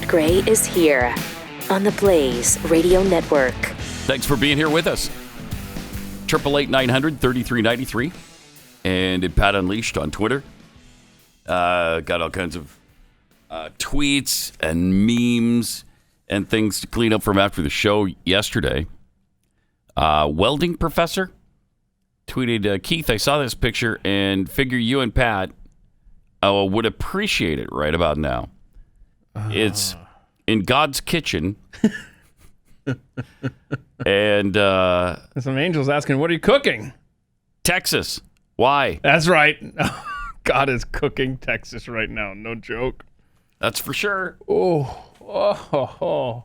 Gray is here on the Blaze Radio Network. Thanks for being here with us. 888-900-3393 and at Pat Unleashed on Twitter. Got all kinds of tweets and memes and things to clean up from after the show yesterday. Welding professor tweeted, Keith, I saw this picture and figure you and Pat would appreciate it right about now. It's in God's kitchen. And some angels asking, what are you cooking? Texas. Why? That's right. God is cooking Texas right now. No joke. That's for sure. Oh.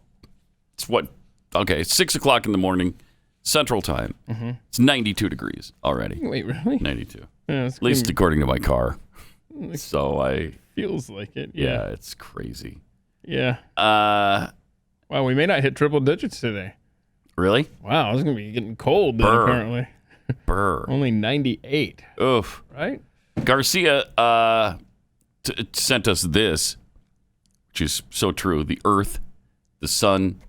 It's what? Okay, it's 6 o'clock in the morning, Central Time. Mm-hmm. It's 92 degrees already. Wait, really? 92. Yeah, at least according to my car. So feels like it. Yeah, it's crazy. Yeah. Wow, we may not hit triple digits today. Really? Wow, it's going to be getting cold then, apparently. Burr. Only 98. Oof. Right? Garcia sent us this, which is so true. The Earth, the sun,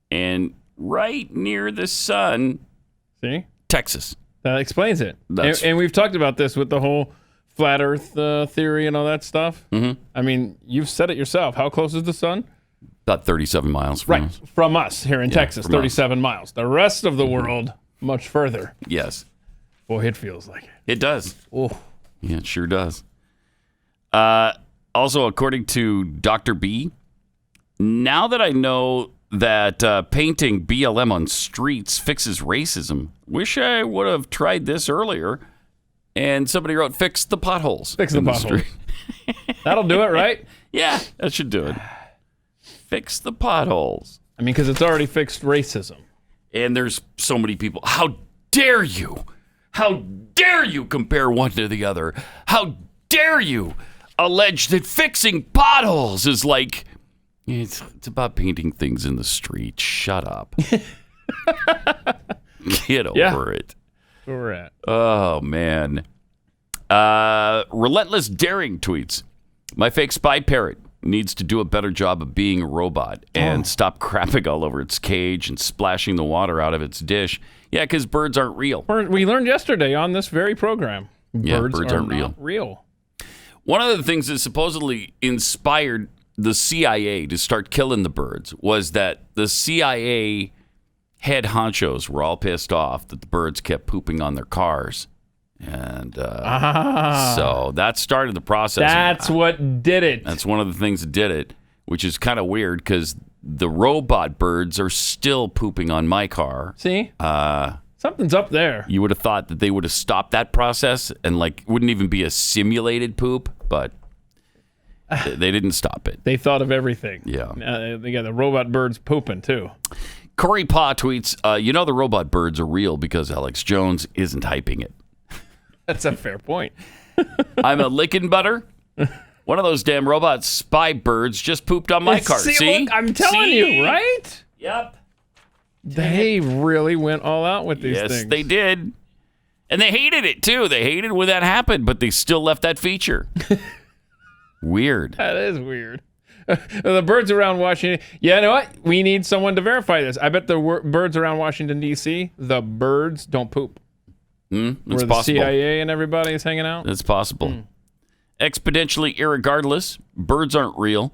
and right near the sun, see, Texas. That explains it. And we've talked about this with the whole flat Earth theory and all that stuff. Mm-hmm. I mean, you've said it yourself. How close is the sun? About 37 miles from us. From us here in Texas, 37 miles. The rest of the world, much further. Yes. Boy, it feels like it. It does. Oh. Yeah, it sure does. Also, according to Dr. B, now that I know that painting BLM on streets fixes racism, wish I would have tried this earlier. And somebody wrote, fix the potholes. Fix the potholes. That'll do it, right? Yeah, that should do it. Fix the potholes. I mean, because it's already fixed racism. And there's so many people. How dare you? How dare you compare one to the other? How dare you allege that fixing potholes is like, it's about painting things in the street. Shut up. Get over it. Where we're at. Oh, man. Relentless Daring tweets. My fake spy parrot needs to do a better job of being a robot and stop crapping all over its cage and splashing the water out of its dish. Yeah, because birds aren't real. We learned yesterday on this very program. Birds aren't real. One of the things that supposedly inspired the CIA to start killing the birds was that the CIA head honchos were all pissed off that the birds kept pooping on their cars. And so that started the process. That's what did it. That's one of the things that did it, which is kind of weird because the robot birds are still pooping on my car. See? Something's up there. You would have thought that they would have stopped that process and wouldn't even be a simulated poop, but they didn't stop it. They thought of everything. Yeah. They got the robot birds pooping too. Corey Pa tweets, the robot birds are real because Alex Jones isn't hyping it. That's a fair point. I'm a licking butter. One of those damn robot spy birds just pooped on my car. See? Look, I'm telling you, right? Yep. They really went all out with these things. Yes, they did. And they hated it, too. They hated when that happened, but they still left that feature. Weird. That is weird. The birds around Washington. Yeah, you know what? We need someone to verify this. I bet the birds around Washington, D.C., the birds don't poop. It's where the possible. CIA and everybody is hanging out? It's possible. Exponentially irregardless, birds aren't real.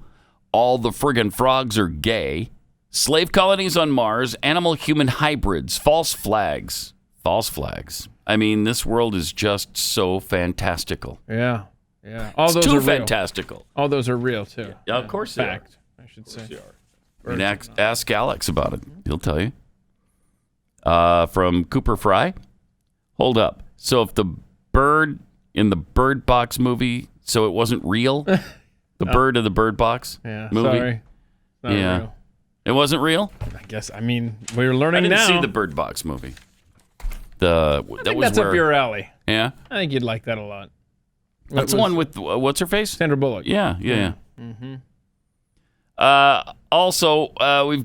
All the friggin' frogs are gay. Slave colonies on Mars, animal-human hybrids, false flags. False flags. I mean, this world is just so fantastical. Yeah. All those are fantastical. Real. All those are real, too. Yeah, of course they are. I should say. And ask Alex about it. He'll tell you. From Cooper Fry. Hold up. So if the bird in the Bird Box movie, so it wasn't real? The bird of the Bird Box movie? Sorry. Not real. It wasn't real? I guess. I mean, we're learning now. I didn't see the Bird Box movie. That's up your alley. Yeah? I think you'd like that a lot. That's the one with, what's her face? Sandra Bullock. Yeah. Mm-hmm. Also, we've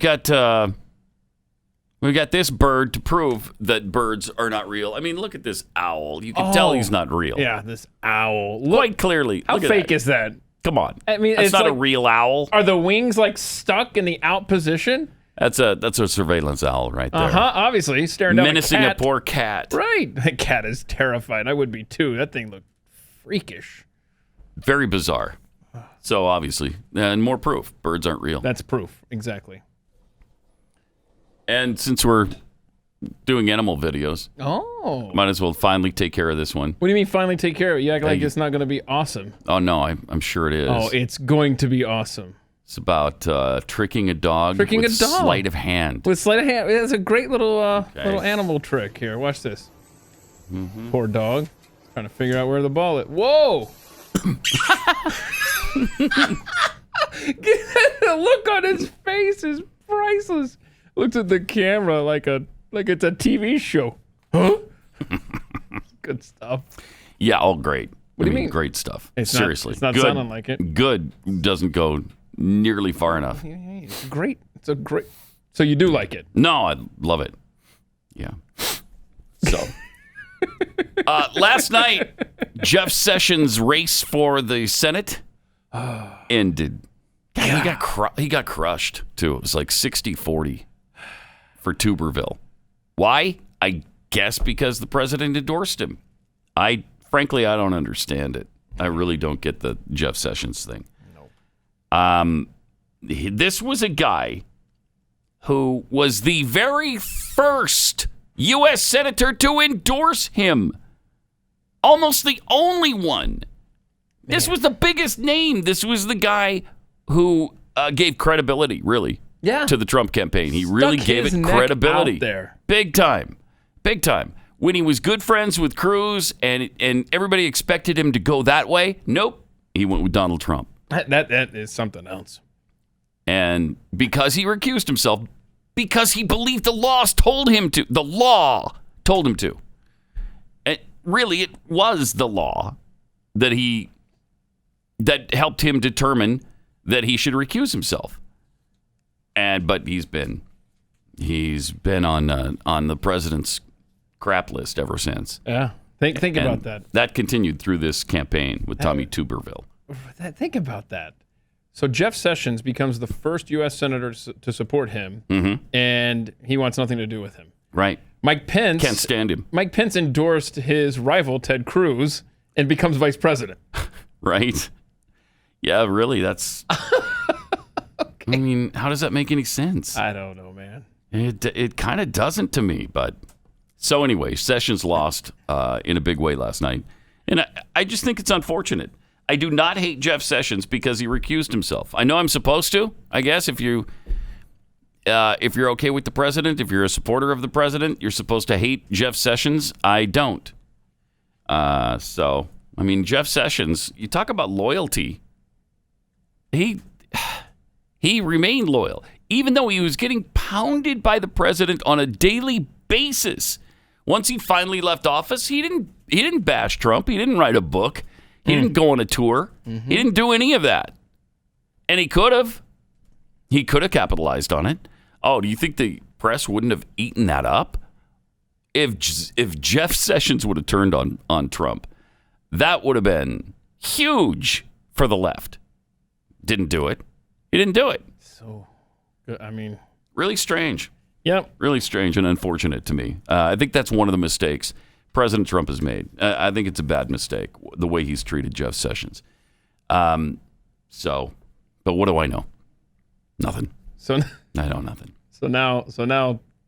got this bird to prove that birds are not real. I mean, look at this owl. You can tell he's not real. Yeah, this owl. Quite clearly. How fake is that? Come on. I mean, that's it's not a like, real owl. Are the wings like stuck in the out position? That's a surveillance owl right there. Obviously, staring down menacing a cat. a poor cat. Right. That cat is terrified. I would be too. That thing looked freakish. Very bizarre. So obviously, and more proof. Birds aren't real. That's proof. Exactly. And since we're doing animal videos, might as well finally take care of this one. What do you mean finally take care of it? You act like it's not going to be awesome. Oh, no, I'm sure it is. Oh, it's going to be awesome. It's about tricking a dog with sleight of hand. With sleight of hand. It's a great little animal trick here. Watch this. Mm-hmm. Poor dog. Trying to figure out where the ball is. Whoa! The look on his face is priceless. Looks at the camera like it's a TV show. Huh? Good stuff. Yeah, all great. What do you mean? Great stuff. Seriously. It's not good, sounding like it. Good doesn't go nearly far enough. It's great. It's a great. So you do like it? No, I love it. Yeah. So, last night, Jeff Sessions' race for the Senate ended. God, he got crushed, too. It was like 60-40 for Tuberville. Why? I guess because the president endorsed him. Frankly, I don't understand it. I really don't get the Jeff Sessions thing. No. This was a guy who was the very first U.S. senator to endorse him. Almost the only one. This was the biggest name. This was the guy who gave credibility, really, to the Trump campaign. He really gave it credibility. There. Big time. Big time. When he was good friends with Cruz and everybody expected him to go that way, nope. He went with Donald Trump. That is something else. And because he recused himself, because he believed the law told him to. The law told him to. And really, it was the law that helped him determine that he should recuse himself. But he's been on the president's crap list ever since. Yeah. Think about that. That continued through this campaign with Tommy Tuberville. Think about that. So Jeff Sessions becomes the first U.S. senator to support him, and he wants nothing to do with him. Right. Mike Pence can't stand him. Mike Pence endorsed his rival Ted Cruz and becomes vice president. Right. Yeah, really. That's. Okay. I mean, how does that make any sense? I don't know, man. It kind of doesn't to me, but so anyway, Sessions lost in a big way last night, and I just think it's unfortunate. I do not hate Jeff Sessions because he recused himself. I know I'm supposed to, I guess, if you're okay with the president, if you're a supporter of the president, you're supposed to hate Jeff Sessions. I don't. So, I mean, Jeff Sessions, you talk about loyalty. He remained loyal, even though he was getting pounded by the president on a daily basis. Once he finally left office, he didn't bash Trump. He didn't write a book. He didn't go on a tour. Mm-hmm. He didn't do any of that. And he could have. He could have capitalized on it. Oh, do you think the press wouldn't have eaten that up? If Jeff Sessions would have turned on Trump, that would have been huge for the left. Didn't do it. He didn't do it. So, I mean. Really strange. Yep. Really strange and unfortunate to me. I think that's one of the mistakes President Trump has made. I think it's a bad mistake, the way he's treated Jeff Sessions. But what do I know? Nothing. I know nothing. So now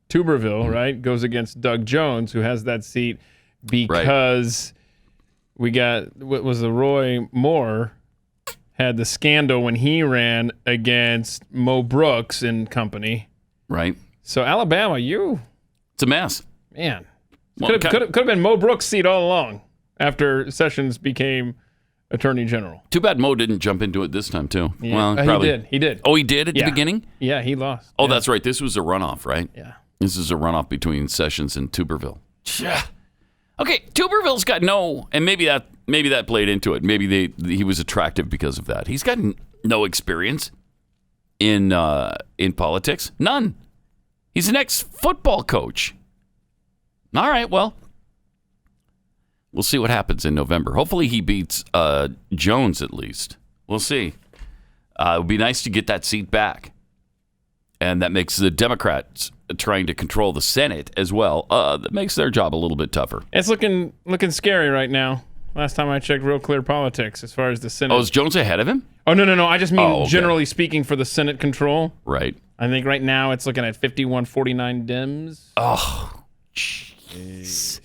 Tuberville, right, goes against Doug Jones, who has that seat because we got, what was the Roy Moore had the scandal when he ran against Mo Brooks and company. Right. So Alabama, it's a mess. Man. Could have been Mo Brooks' seat all along after Sessions became Attorney General. Too bad Mo didn't jump into it this time, too. Yeah. Well, probably. He did. Oh, he did at the beginning? Yeah, he lost. Oh, that's right. This was a runoff, right? Yeah. This is a runoff between Sessions and Tuberville. Yeah. Okay, Tuberville's got and maybe that played into it. Maybe he was attractive because of that. He's got no experience in politics. None. He's an ex-football coach. All right, well, we'll see what happens in November. Hopefully he beats Jones at least. We'll see. It would be nice to get that seat back. And that makes the Democrats trying to control the Senate as well. That makes their job a little bit tougher. It's looking scary right now. Last time I checked Real Clear Politics as far as the Senate. Oh, is Jones ahead of him? Oh, no. I just mean generally speaking for the Senate control. Right. I think right now it's looking at 51-49 Dems. Oh, jeez.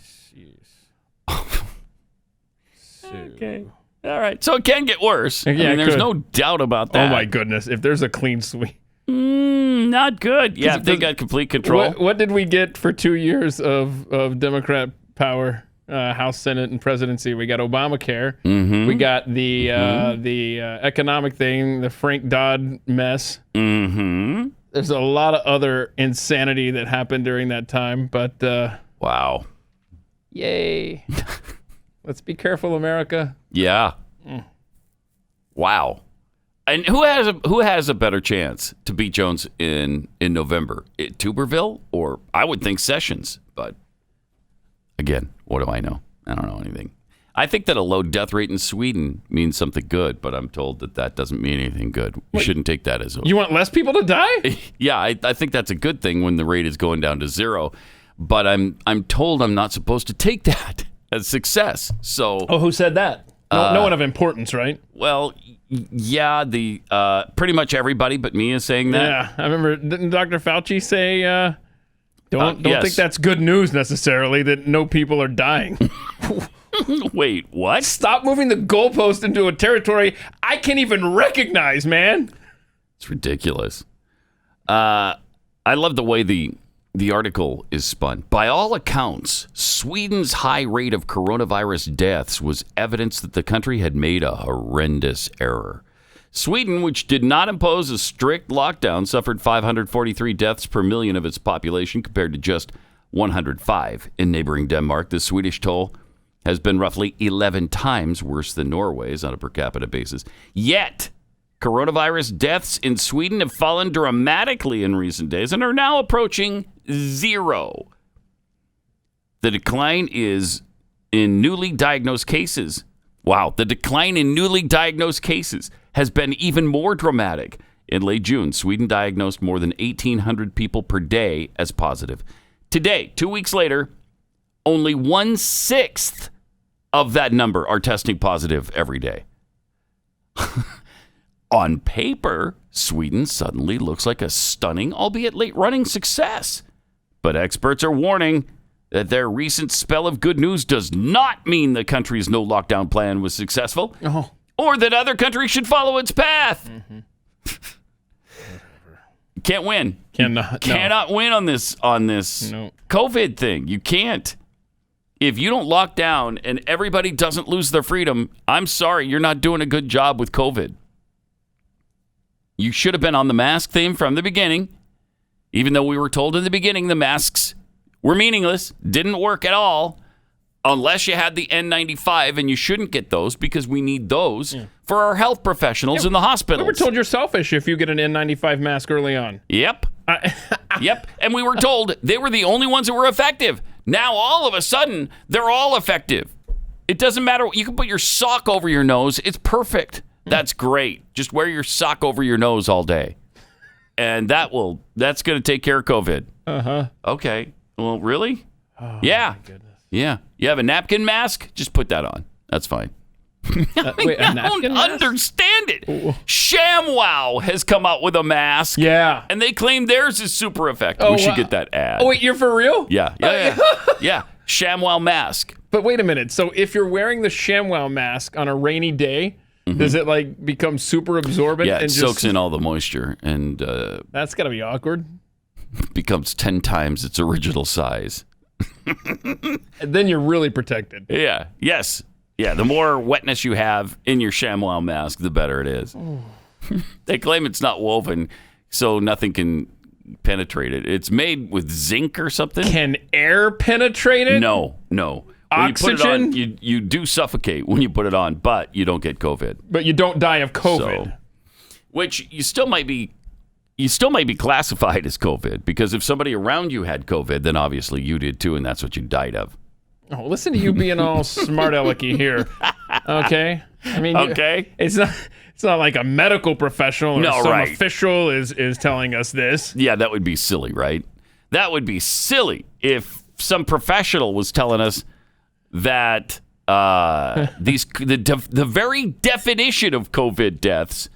Okay. All right. So it can get worse. Yeah, I mean, there's no doubt about that. Oh, my goodness. If there's a clean sweep. Not good. Yeah, they got complete control. What did we get for 2 years of Democrat power, House, Senate, and presidency? We got Obamacare. Mm-hmm. We got the economic thing, the Frank Dodd mess. Mm-hmm. There's a lot of other insanity that happened during that time, but wow. Yay. Let's be careful, America. Yeah. Wow. And who has a better chance to beat Jones in November? Tuberville, or I would think Sessions. But again, what do I know? I don't know anything. I think that a low death rate in Sweden means something good, but I'm told that doesn't mean anything good. We shouldn't take that as a... You want less people to die? Yeah, I think that's a good thing when the rate is going down to zero. But I'm told I'm not supposed to take that as success. So... Oh, who said that? No one of importance, right? Well, yeah, pretty much everybody but me is saying that. Yeah, I remember, didn't Dr. Fauci say, don't think that's good news necessarily, that no people are dying. Wait, what? Stop moving the goalpost into a territory I can't even recognize, man. It's ridiculous. I love the way the article is spun. By all accounts, Sweden's high rate of coronavirus deaths was evidence that the country had made a horrendous error. Sweden, which did not impose a strict lockdown, suffered 543 deaths per million of its population compared to just 105 in neighboring Denmark. The Swedish toll has been roughly 11 times worse than Norway's on a per capita basis. Yet, coronavirus deaths in Sweden have fallen dramatically in recent days and are now approaching zero. The decline is in newly diagnosed cases. Wow, the decline in newly diagnosed cases has been even more dramatic. In late June, Sweden diagnosed more than 1,800 people per day as positive. Today, 2 weeks later, only 1/6 of that number are testing positive every day. On paper, Sweden suddenly looks like a stunning, albeit late-running success. But experts are warning that their recent spell of good news does not mean the country's no-lockdown plan was successful, or that other countries should follow its path. Mm-hmm. Can't win. Cannot win on this COVID thing. You can't. If you don't lock down and everybody doesn't lose their freedom, I'm sorry, you're not doing a good job with COVID. You should have been on the mask theme from the beginning, even though we were told in the beginning the masks were meaningless, didn't work at all, unless you had the N95, and you shouldn't get those because we need those for our health professionals in the hospitals. We were told you're selfish if you get an N95 mask early on. Yep. Yep. And we were told they were the only ones that were effective. Now, all of a sudden, they're all effective. It doesn't matter. You can put your sock over your nose. It's perfect. That's great. Just wear your sock over your nose all day. And that's going to take care of COVID. Uh-huh. Okay. Well, really? Oh, yeah. My goodness. Yeah. You have a napkin mask? Just put that on. That's fine. Wait, I don't understand it. Ooh. ShamWow has come out with a mask. Yeah. And they claim theirs is super effective. We should get that ad. Oh, wait, you're for real? Yeah. Yeah. ShamWow mask. But wait a minute. So if you're wearing the ShamWow mask on a rainy day, does it like become super absorbent? Yeah, it and soaks in all the moisture and that's got to be awkward. Becomes 10 times its original size. And then you're really protected. Yeah. Yes. Yeah, the more wetness you have in your ShamWow mask, the better it is. They claim it's not woven, so nothing can penetrate it. It's made with zinc or something. Can air penetrate it? No. When Oxygen? you put it on, you do suffocate when you put it on, but you don't get COVID. But you don't die of COVID. So, which you still might be classified as COVID, because if somebody around you had COVID, then obviously you did too, and that's what you died of. Oh, listen to you being all smart alecky here. Okay. I mean, okay. It's not like a medical professional or some right. official is telling us this. Yeah, that would be silly, right? That would be silly if some professional was telling us that the very definition of COVID deaths.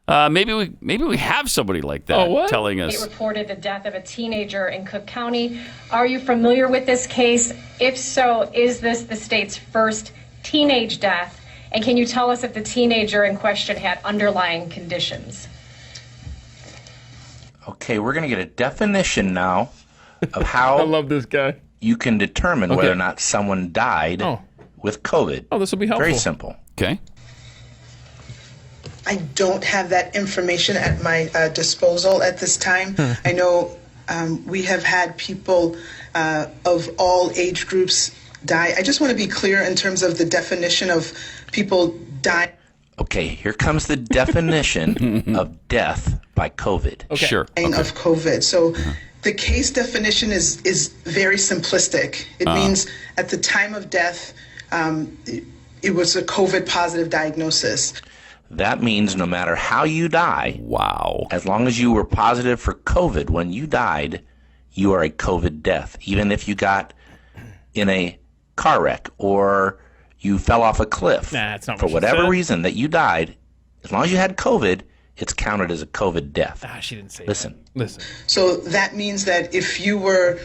Maybe we have somebody like that telling us. It reported the death of a teenager in Cook County. Are you familiar with this case? If so, is this the state's first teenage death? And can you tell us if the teenager in question had underlying conditions? Okay, we're going to get a definition now of how I love this guy. You can determine whether or not someone died with COVID. Oh, this will be helpful. Very simple. Okay. I don't have that information at my disposal at this time. I know we have had people of all age groups die. I just want to be clear in terms of the definition of people die. Okay, here comes the definition of death by COVID. Okay. Sure. Of COVID. So the case definition is very simplistic. It means at the time of death, it was a COVID positive diagnosis. That means no matter how you die, as long as you were positive for COVID when you died, you are a COVID death. Even if you got in a car wreck or you fell off a cliff, that's not for what she whatever said. reason that you died, as long as you had COVID, it's counted as a COVID death. She didn't say Listen. So that means that if you were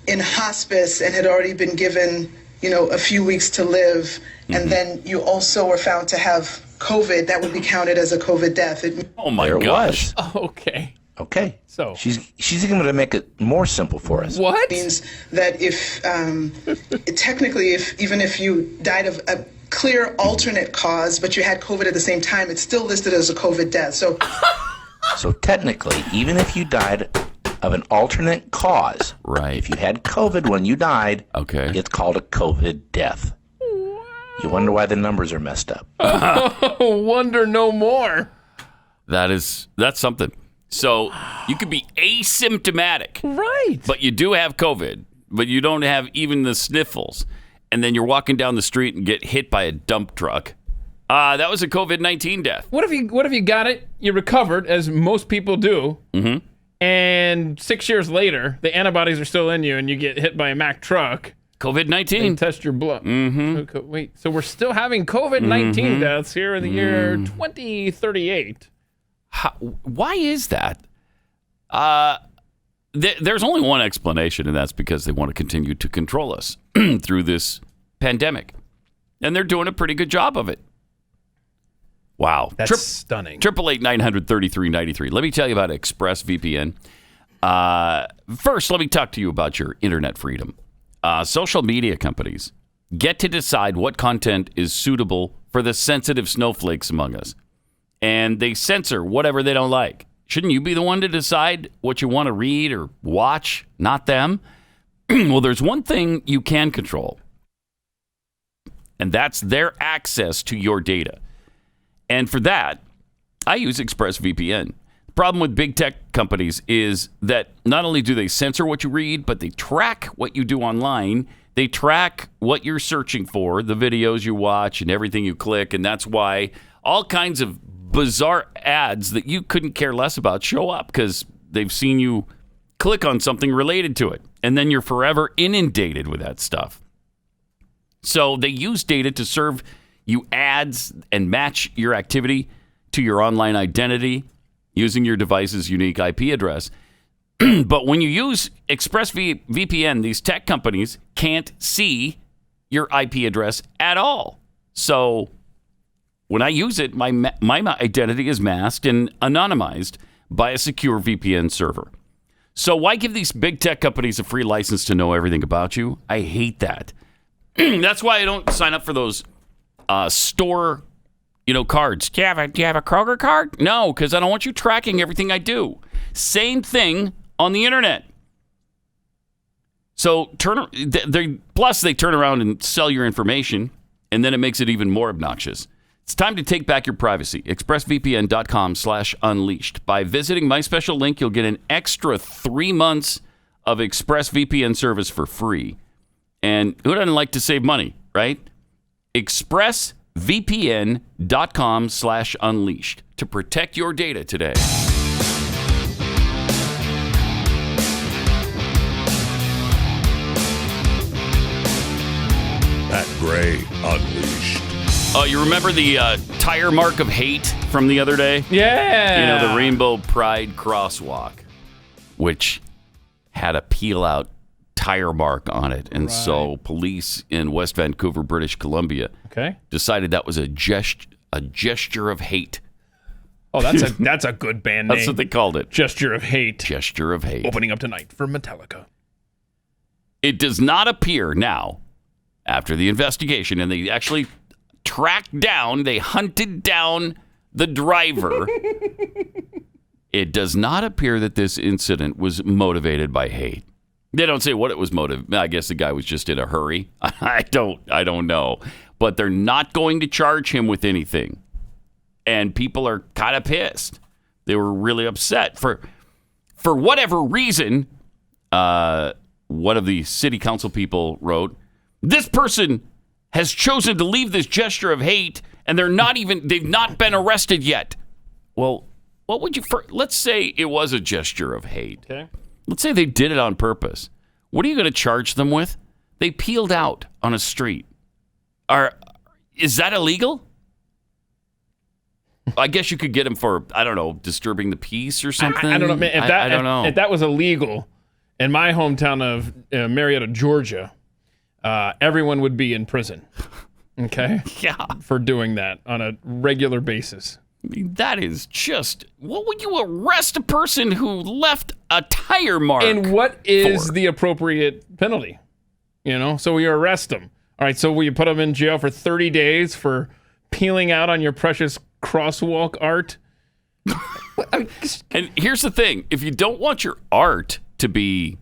in hospice and had already been given, a few weeks to live, and then you also were found to have COVID, that would be counted as a COVID death. Oh my gosh. Okay. Okay. So she's going to make it more simple for us. What? It means that if technically, even if you died of a clear alternate cause, but you had COVID at the same time, it's still listed as a COVID death. So technically, even if you died of an alternate cause, if you had COVID when you died, it's called a COVID death. You wonder why the numbers are messed up. Wonder no more. That's something. So you could be asymptomatic, right? But you do have COVID, but you don't have even the sniffles, and then you're walking down the street and get hit by a dump truck. That was a COVID-19 death. What if you got it? You recovered, as most people do, and 6 years later, the antibodies are still in you, and you get hit by a Mack truck. COVID-19. And test your blood. Wait, so we're still having COVID-19 deaths here in the year 2038. Why is that? There's only one explanation, and that's because they want to continue to control us through this pandemic. And they're doing a pretty good job of it. Wow. That's stunning. 888-900-3393. Let me tell you about ExpressVPN. First, let me talk to you about your internet freedom. Social media companies get to decide what content is suitable for the sensitive snowflakes among us. And they censor whatever they don't like. Shouldn't you be the one to decide what you want to read or watch, not them? Well, there's one thing you can control, and that's their access to your data. And for that, I use ExpressVPN. The problem with big tech companies is that not only do they censor what you read, but they track what you do online. They track what you're searching for, the videos you watch and everything you click. And that's why all kinds of bizarre ads that you couldn't care less about show up because they've seen you click on something related to it. And then you're forever inundated with that stuff. So they use data to serve you ads and match your activity to your online identity using your device's unique IP address. But when you use ExpressVPN, these tech companies can't see your IP address at all. So when I use it, my identity is masked and anonymized by a secure VPN server. So why give these big tech companies a free license to know everything about you? I hate that. That's why I don't sign up for those store, cards. Do you have a Kroger card? No, because I don't want you tracking everything I do. Same thing on the internet. So plus they turn around and sell your information, and then it makes it even more obnoxious. It's time to take back your privacy. ExpressVPN.com/unleashed. By visiting my special link, you'll get an extra 3 months of ExpressVPN service for free. And who doesn't like to save money, right? ExpressVPN vpn.com/unleashed to protect your data today. Pat Gray Unleashed. Oh, you remember the tire mark of hate from the other day? Yeah. You know, the Rainbow Pride crosswalk, which had a peel-out tire mark on it. And so police in West Vancouver, British Columbia, decided that was a gesture of hate. Oh, that's a good band name. That's what they called it. Gesture of Hate. Gesture of Hate. Opening up tonight for Metallica. It does not appear now, after the investigation, and they actually they hunted down the driver. It does not appear that this incident was motivated by hate. They don't say what it was motivated. I guess the guy was just in a hurry. I don't know. But they're not going to charge him with anything. And people are kind of pissed. They were really upset. For whatever reason, one of the city council people wrote, this person has chosen to leave this gesture of hate, and they've not been arrested yet. Well, what would you, let's say it was a gesture of hate. Okay. Let's say they did it on purpose. What are you going to charge them with? They peeled out on a street. Is that illegal? I guess you could get them for, I don't know, disturbing the peace or something. I don't know, man. I don't know. If that was illegal in my hometown of Marietta, Georgia, everyone would be in prison. Okay? Yeah. For doing that on a regular basis. I mean, that is just, what would you arrest a person who left a tire mark? And what is for? the appropriate penalty? You know, so we arrest them. All right, so will you put them in jail for 30 days for peeling out on your precious crosswalk art? And here's the thing. If you don't want your art to be,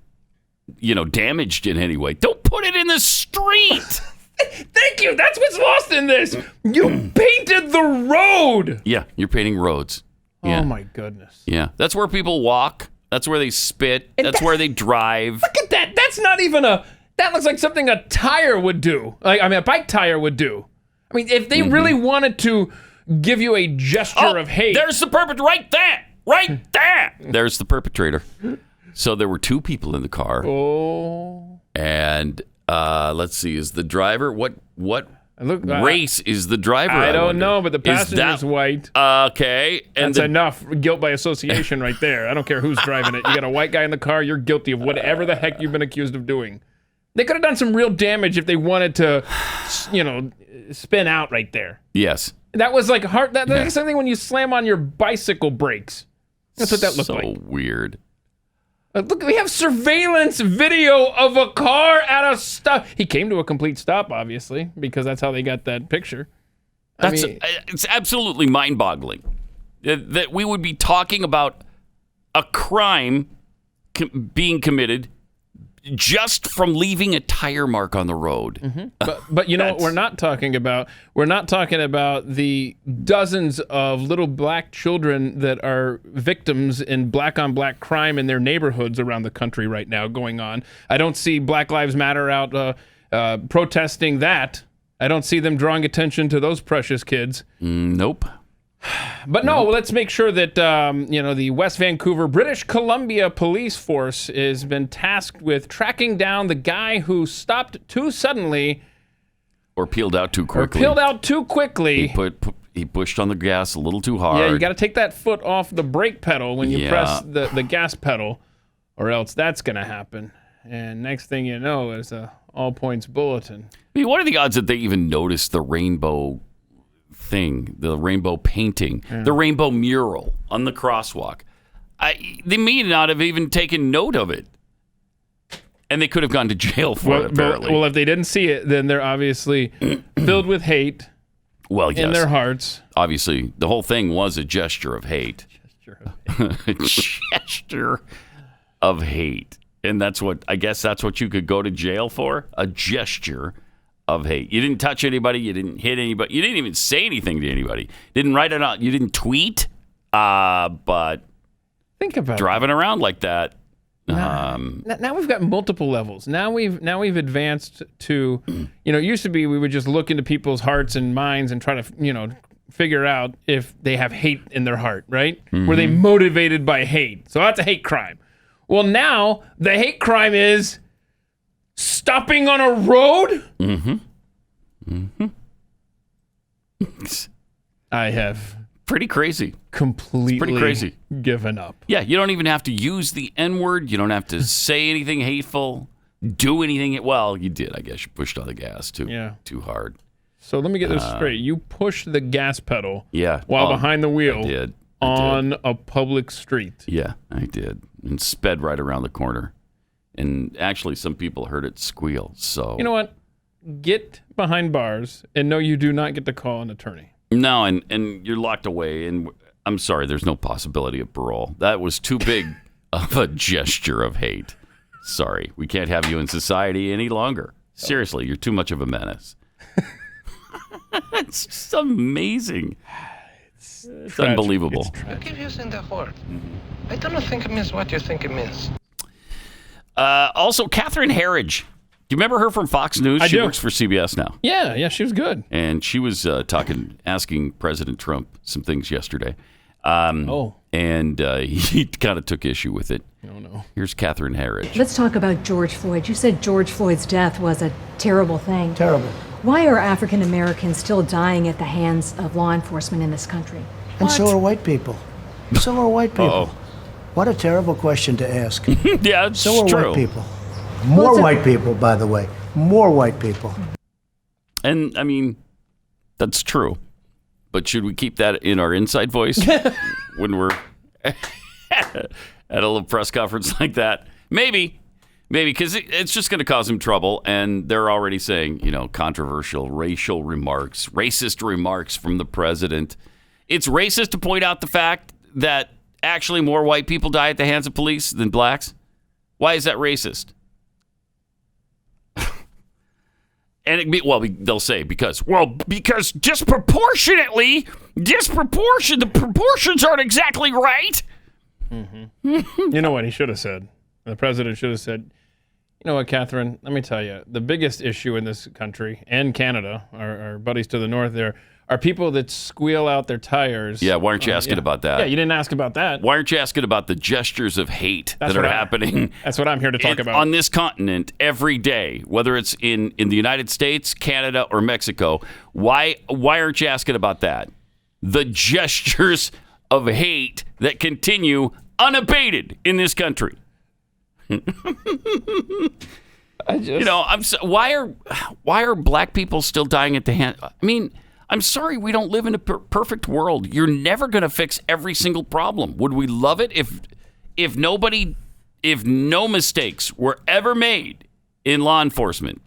damaged in any way, don't put it in the street. Thank you. That's what's lost in this. You painted the road. Yeah, you're painting roads. Yeah. Oh, my goodness. Yeah, that's where people walk. That's where they spit. That's where they drive. Look at that. That's not even that looks like something a tire would do. A bike tire would do. I mean, if they really wanted to give you a gesture of hate. There's the perpetrator right there. Right there. There's the perpetrator. So there were two people in the car. Oh. And let's see, is the driver, what race is the driver? I don't know, but the passenger's white. Okay. And that's enough guilt by association right there. I don't care who's driving it. You got a white guy in the car, you're guilty of whatever the heck you've been accused of doing. They could have done some real damage if they wanted to, spin out right there. Yes. That was like hard. That's like something when you slam on your bicycle brakes. That's what that looked like. So weird. Look, we have surveillance video of a car at a stop. He came to a complete stop, obviously, because that's how they got that picture. It's absolutely mind-boggling that we would be talking about a crime being committed just from leaving a tire mark on the road. Mm-hmm. But you know what we're not talking about? We're not talking about the dozens of little black children that are victims in black-on-black crime in their neighborhoods around the country right now going on. I don't see Black Lives Matter out protesting that. I don't see them drawing attention to those precious kids. Nope. But no, let's make sure that, the West Vancouver, British Columbia police force has been tasked with tracking down the guy who stopped too suddenly. Or peeled out too quickly. He pushed on the gas a little too hard. Yeah, you got to take that foot off the brake pedal when you press the gas pedal, or else that's going to happen. And next thing you know is a all points bulletin. I mean, what are the odds that they even noticed the rainbow thing, the rainbow painting, the rainbow mural on the crosswalk? They may not have even taken note of it. And they could have gone to jail for it, apparently. Well, if they didn't see it, then they're obviously filled with hate in their hearts. Obviously, the whole thing was a gesture of hate. Gesture of hate. And that's what you could go to jail for, a gesture of hate. You didn't touch anybody. You didn't hit anybody. You didn't even say anything to anybody. Didn't write it out. You didn't tweet. But think about driving around like that, Now we've got multiple levels. Now we've advanced to, it used to be we would just look into people's hearts and minds and try to, figure out if they have hate in their heart, right? Mm-hmm. Were they motivated by hate? So that's a hate crime. Well, now the hate crime is stopping on a road. Mm-hmm. I have pretty crazy. Completely pretty crazy. Given up. Yeah, you don't even have to use the N-word. You don't have to say anything hateful, do anything. Well, you did, I guess. You pushed on the gas too hard. So let me get this straight. You pushed the gas pedal while behind the wheel I did. on a public street. Yeah, I did. And sped right around the corner. And actually, some people heard it squeal. So you know what? Get behind bars and no, you do not get to call an attorney. No, and you're locked away. And I'm sorry, there's no possibility of parole. That was too big of a gesture of hate. Sorry, we can't have you in society any longer. Seriously, you're too much of a menace. It's just amazing. It's unbelievable. You keep using that word. I don't think it means what you think it means. Also, Catherine Herridge. Do you remember her from Fox News? She works for CBS now. Yeah, she was good. And she was asking President Trump some things yesterday. And he kind of took issue with it. Oh, no. Here's Catherine Herridge. Let's talk about George Floyd. You said George Floyd's death was a terrible thing. Terrible. Why are African Americans still dying at the hands of law enforcement in this country? And so are white people. So are white people. Uh-oh. What a terrible question to ask. Yeah, it's so are true. White people. More white people, by the way. More white people. And, I mean, that's true. But should we keep that in our inside voice when we're at a little press conference like that? Maybe, because it's just going to cause him trouble. And they're already saying, controversial racial remarks, racist remarks from the president. It's racist to point out the fact that actually more white people die at the hands of police than blacks. Why is that racist? And they'll say because disproportionately, the proportions aren't exactly right. Mm-hmm. You know what he should have said? The president should have said, you know what, Catherine, let me tell you, the biggest issue in this country and Canada, our buddies to the north there, are people that squeal out their tires. Yeah, why aren't you asking about that? Yeah, you didn't ask about that. Why aren't you asking about the gestures of hate that are happening? That's what I'm here to talk about. On this continent every day, whether it's in the United States, Canada, or Mexico. Why aren't you asking about that? The gestures of hate that continue unabated in this country. Why are black people still dying at the hand? I mean, I'm sorry, we don't live in a perfect world. You're never going to fix every single problem. Would we love it if no mistakes were ever made in law enforcement?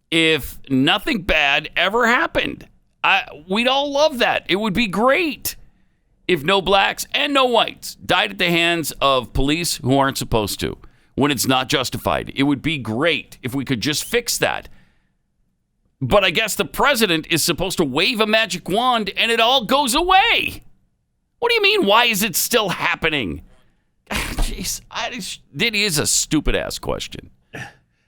If nothing bad ever happened, we'd all love that. It would be great if no blacks and no whites died at the hands of police who aren't supposed to, when it's not justified. It would be great if we could just fix that. But I guess the president is supposed to wave a magic wand and it all goes away. What do you mean? Why is it still happening? Jeez, it is a stupid-ass question.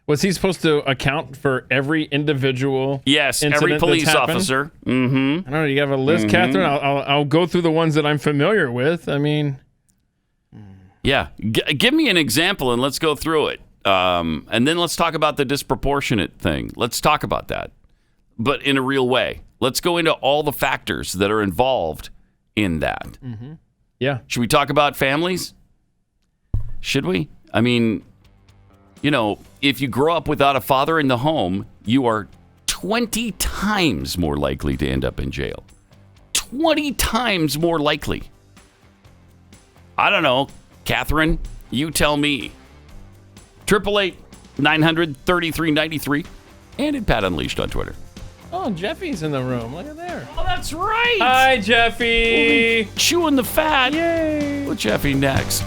Was he supposed to account for every individual? Yes, every police officer. Mm-hmm. I don't know. You have a list, Catherine? I'll go through the ones that I'm familiar with. I mean... Yeah. Give me an example and let's go through it. And then let's talk about the disproportionate thing. Let's talk about that. But in a real way. Let's go into all the factors that are involved in that. Mm-hmm. Yeah. Should we talk about families? Should we? I mean, if you grow up without a father in the home, you are 20 times more likely to end up in jail. 20 times more likely. I don't know. Catherine, you tell me. 888-900-3393 and at Pat Unleashed on Twitter. Oh, Jeffy's in the room. Look at there. Oh, that's right. Hi, Jeffy. We'll be chewing the fat. Yay. With Jeffy next.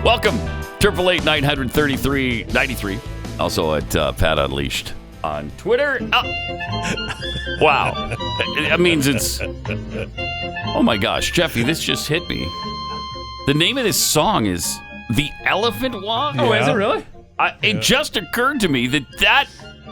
Welcome. 888-900-3393. Also at Pat Unleashed on Twitter. Oh. Wow. That means it's... Oh, my gosh. Jeffy, this just hit me. The name of this song is The Elephant Walk. Oh, is it really? It just occurred to me that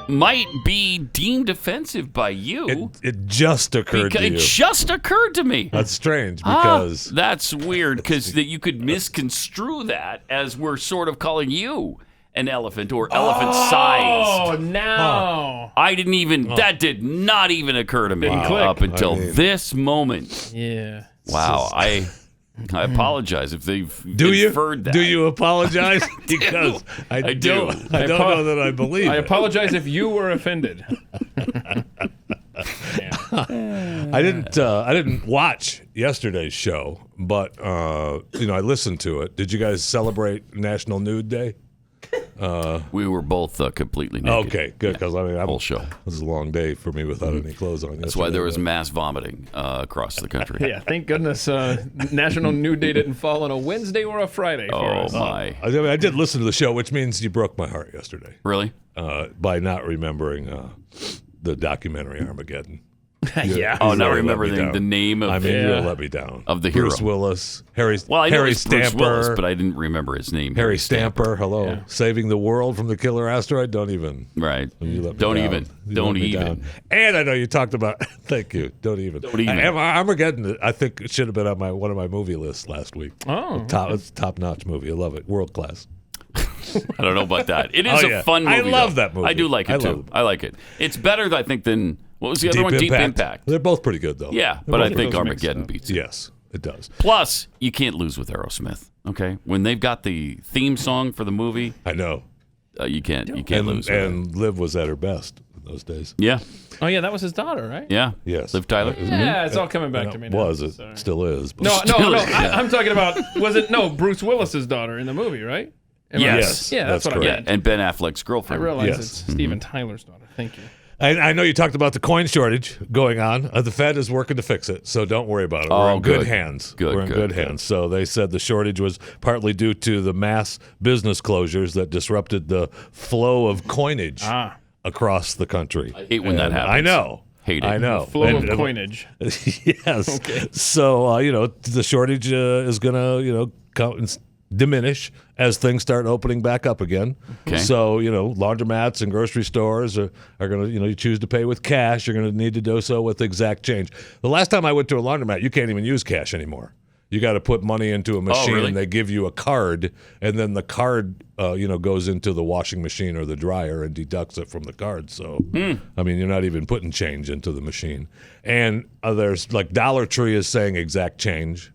might be deemed offensive by you. It just occurred to you. It just occurred to me. That's strange because... that's weird because you could misconstrue that as we're sort of calling you an elephant or elephant-sized. Oh, no. I didn't even... That did not even occur to me up until this moment. Yeah. Wow. I apologize if they've inferred that. Do you apologize? Because I don't know that I believe I it. apologize if you were offended. I didn't watch yesterday's show, but I listened to it. Did you guys celebrate National Nude Day? We were both completely naked. Okay, good. Because whole show. It was a long day for me without any clothes on. That's why there was mass vomiting across the country. Yeah, thank goodness National Nude Day didn't fall on a Wednesday or a Friday for us. Oh my! I did listen to the show, which means you broke my heart yesterday. Really? By not remembering the documentary Armageddon. Yeah. Oh, not remembering the name of you let me down. Of the hero. Bruce Willis, Harry Harry Stamper, Bruce Willis, but I didn't remember his name. Harry Stamper, hello. Yeah. Saving the world from the killer asteroid. Don't even. Right. Don't even. And I know you talked about. Thank you. Don't even. Armageddon, I think it should have been on one of my movie lists last week. Oh. It's a top-notch movie. I love it. World class. I don't know about that. It is a fun movie. I love that movie. I do like it too. I like it. It's better, I think, than what was the other one? Deep Impact. They're both pretty good, though. Yeah, but I think Armageddon beats it. Yes, it does. Plus, you can't lose with Aerosmith. Okay, when they've got the theme song for the movie, I know you can't lose. And Liv was at her best in those days. Yeah. Oh yeah, that was his daughter, right? Yeah. Yes. Liv Tyler. Yeah, it's all coming back to me now. Still is. But No. I'm talking about Bruce Willis's daughter in the movie, right? Yes. Yeah, that's what I meant. And Ben Affleck's girlfriend. I realize it's Steven Tyler's daughter. Thank you. I know you talked about the coin shortage going on. The Fed is working to fix it, so don't worry about it. We're in good hands. We're in good hands. So they said the shortage was partly due to the mass business closures that disrupted the flow of coinage across the countty. I hate when that happens. I know. Hate it. I know. Flow of coinage. Yes. Okay. So, the shortage is going to, diminish as things start opening back up again. Okay. So, laundromats and grocery stores are going to, you choose to pay with cash. You're going to need to do so with exact change. The last time I went to a laundromat, you can't even use cash anymore. You got to put money into a machine, really? and they give you a card, and then the card, goes into the washing machine or the dryer and deducts it from the card. So, I mean, you're not even putting change into the machine. And there's Dollar Tree is saying exact change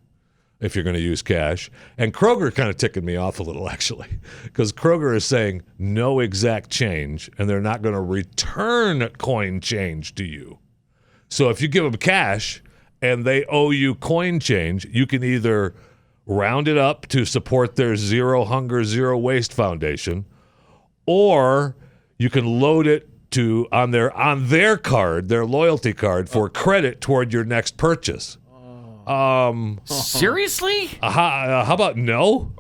if you're going to use cash. And Kroger kind of ticking me off a little, actually, because Kroger is saying no exact change, and they're not going to return coin change to you. So if you give them cash and they owe you coin change, you can either round it up to support their Zero Hunger, Zero Waste Foundation, or you can load it on their card, their loyalty card, for credit toward your next purchase. Seriously? How about no?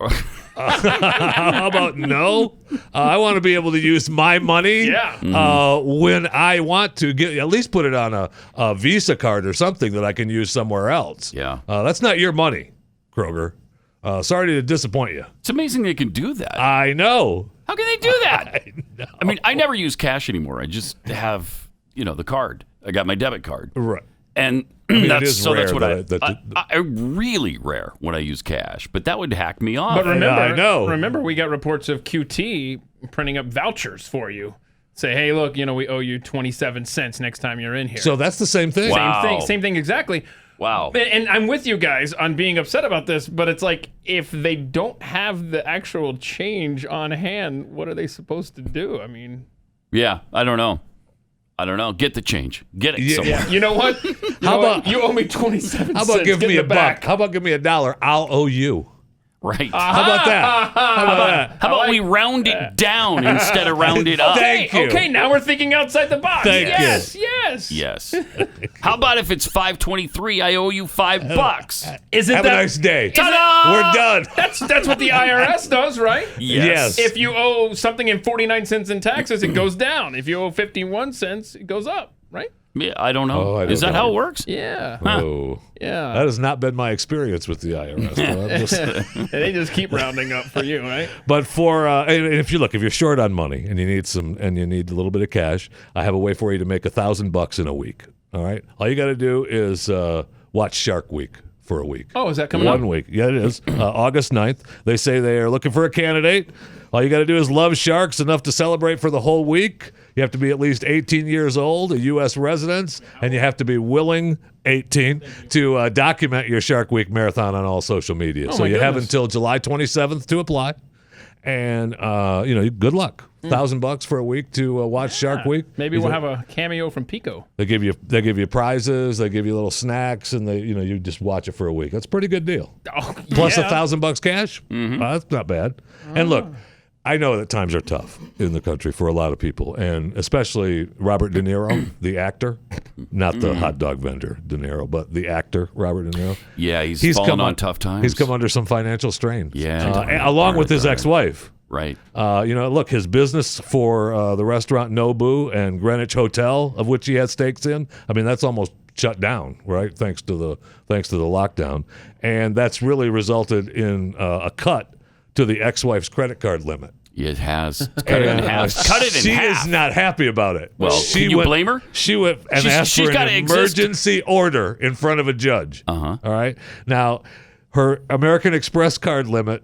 How about no? I want to be able to use my money when I want to at least put it on a Visa card or something that I can use somewhere else. Yeah. That's not your money, Kroger. Sorry to disappoint you. It's amazing they can do that. I know. How can they do that? I know. I mean, I never use cash anymore. I just have, the card. I got my debit card. Right. And that's what I really rare when I use cash, but that would hack me off. But remember, remember we got reports of QT printing up vouchers for you. Say, hey, look, we owe you 27 cents next time you're in here. So that's the same thing. Wow. Same thing exactly. Wow. And I'm with you guys on being upset about this, but it's like, if they don't have the actual change on hand, what are they supposed to do? I mean, yeah, I don't know. Get the change. Get it somewhere. Yeah. You know what? You owe me 27 cents. How about give me a buck? How about give me $1? I'll owe you. Right. How about that? How about we round it down instead of round it up? Thank you. Okay, now we're thinking outside the box. Thank you. Yes. How about if it's $5.23, I owe you $5? Isn't Have that a nice day. Ta-da! We're done. That's what the IRS does, right? Yes. If you owe something in 49 cents in taxes, it goes down. If you owe 51 cents, it goes up, right? Yeah, I don't know. Is that how it works? Yeah. Oh. Yeah. That has not been my experience with the IRS. And they just keep rounding up for you, right? But for if you're short on money and you need a little bit of cash, I have a way for you to make $1,000 in a week. All right. All you got to do is watch Shark Week for a week. Oh, is that coming up? 1 week. Yeah, it is. August 9th. They say they are looking for a candidate. All you got to do is love sharks enough to celebrate for the whole week. You have to be at least 18 years old, a U.S. resident, and you have to be willing, 18, to document your Shark Week marathon on all social media. So you have until July 27th to apply. And, good luck. $1,000 for a week to watch Shark Week. Maybe we'll have a cameo from Pico. They give you prizes. They give you little snacks, and you just watch it for a week. That's a pretty good deal. Oh, Plus $1,000 cash. That's not bad. And look, I know that times are tough in the country for a lot of people, and especially Robert De Niro, the actor, not the hot dog vendor De Niro, but the actor Robert De Niro. Yeah, he's fallen on tough times. He's come under some financial strain. Yeah, along with his ex-wife. Right. Look, his business for the restaurant Nobu and Greenwich Hotel, of which he has stakes in, I mean, that's almost shut down, right? Thanks to the lockdown, and that's really resulted in a cut to the ex-wife's credit card limit. It has. Cut it in half. Cut it in she half. is not happy about it. Well, can you blame her? She went and asked for an emergency order in front of a judge. All right. Now, her American Express card limit,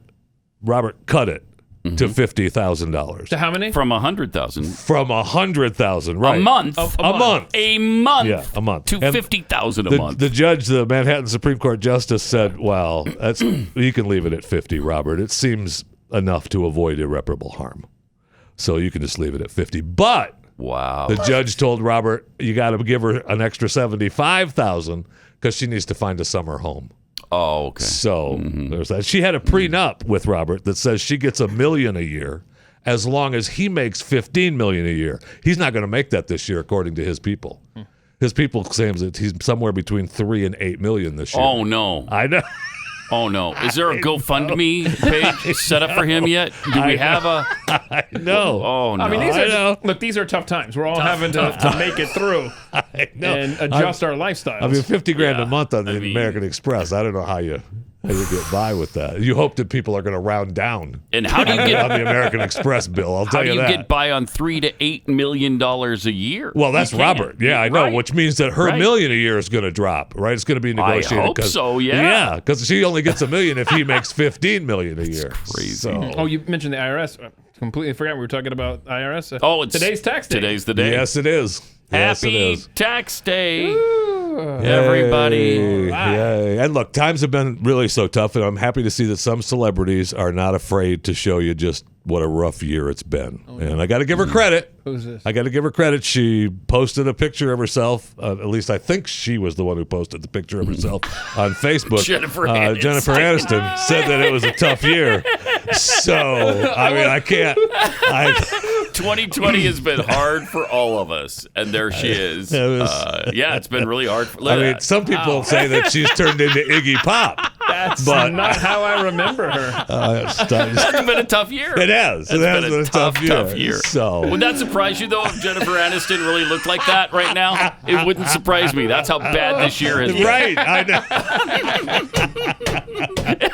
Robert cut it to $50,000. To how many? From 100,000. From 100,000, right? A month. A month. A month. Yeah, a month. To 50,000 a month. The judge, the Manhattan Supreme Court justice, said, "Well, you can leave it at 50, Robert. It seems enough to avoid irreparable harm, so you can just leave it at 50." But wow, the judge told Robert, "You got to give her an extra 75,000 because she needs to find a summer home." Oh, okay. So there's that. She had a prenup with Robert that says she gets $1 million a year as long as he makes $15 million a year. He's not going to make that this year, according to his people. His people claims that he's somewhere between $3 and $8 million this year. Oh no, I know. Oh no! Is there a GoFundMe page set up for him yet? Do we have a? I know. Oh no! I mean, these are tough times. We're all having to make it through and adjust our lifestyles. I mean, $50,000 a month on the American Express. I don't know how you get by with that. You hope that people are going to round down. And how do you get on the American Express bill? I'll tell you that. How do you get by on $3 to $8 million a year? Well, that's Robert. Yeah, I know. Right. Which means that her $1 million a year is going to drop. Right? It's going to be negotiated. I hope so. Yeah. Yeah, because she only gets $1 million if he makes $15 million a year. Crazy. So. Oh, you mentioned the IRS. Completely forgot we were talking about IRS. It's today's tax day. Today's the day. Yes, it is. Happy tax day, everybody. Yay. And look, times have been really so tough, and I'm happy to see that some celebrities are not afraid to show you just what a rough year it's been. And I got to give her credit. Who's this? I got to give her credit. She posted a picture of herself. At least I think she was the one who posted the picture of herself on Facebook. Jennifer Aniston. Jennifer Aniston said that it was a tough year. So, I mean, I can't. 2020 has been hard for all of us, and there she is. It's been really hard. Some people say that she's turned into Iggy Pop. That's not how I remember her. It's been a tough year. It has. It has been a tough year. So, would that surprise you, though, if Jennifer Aniston really looked like that right now? It wouldn't surprise me. That's how bad this year has been. Right, I know.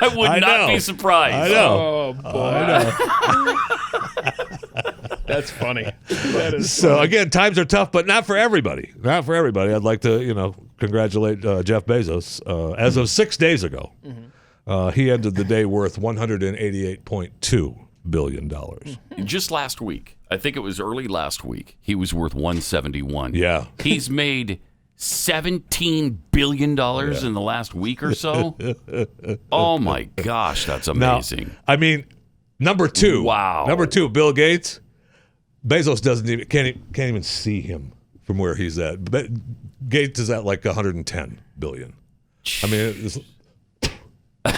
I would not be surprised. I know. Oh, boy. That's funny. That is so funny. Again, times are tough, but not for everybody. Not for everybody. I'd like to, congratulate Jeff Bezos. As of 6 days ago, he ended the day worth $188.2 billion. Just last week, I think it was early last week, he was worth $171. Yeah. He's made $17 billion in the last week or so. Oh my gosh, that's amazing. Now, I mean, number two. Wow. Number two, Bill Gates. Bezos can't even see him from where he's at. Gates is at like 110 billion. I mean, So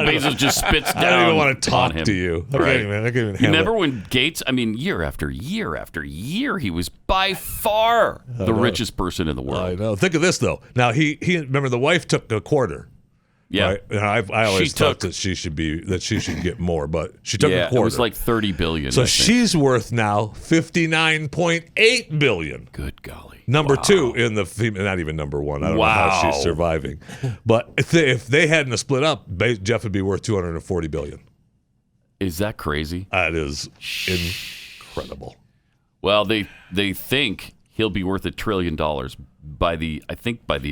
Bezos just spits down. I don't even want to talk on him. to you. I Right. can't even You remember when Gates? I mean, year after year after year, he was by far the richest person in the world. I know. Think of this though. Now he remember the wife took a quarter. Yeah, right? And I always thought that she should get more, but she took a quarter. It was like $30 billion. So she's worth now $59.8 billion. Good golly. Number two in the female, not even number one. I don't know how she's surviving. But if they hadn't split up, Jeff would be worth $240 billion. Is that crazy? That is incredible. Well, they think he'll be worth $1 trillion by the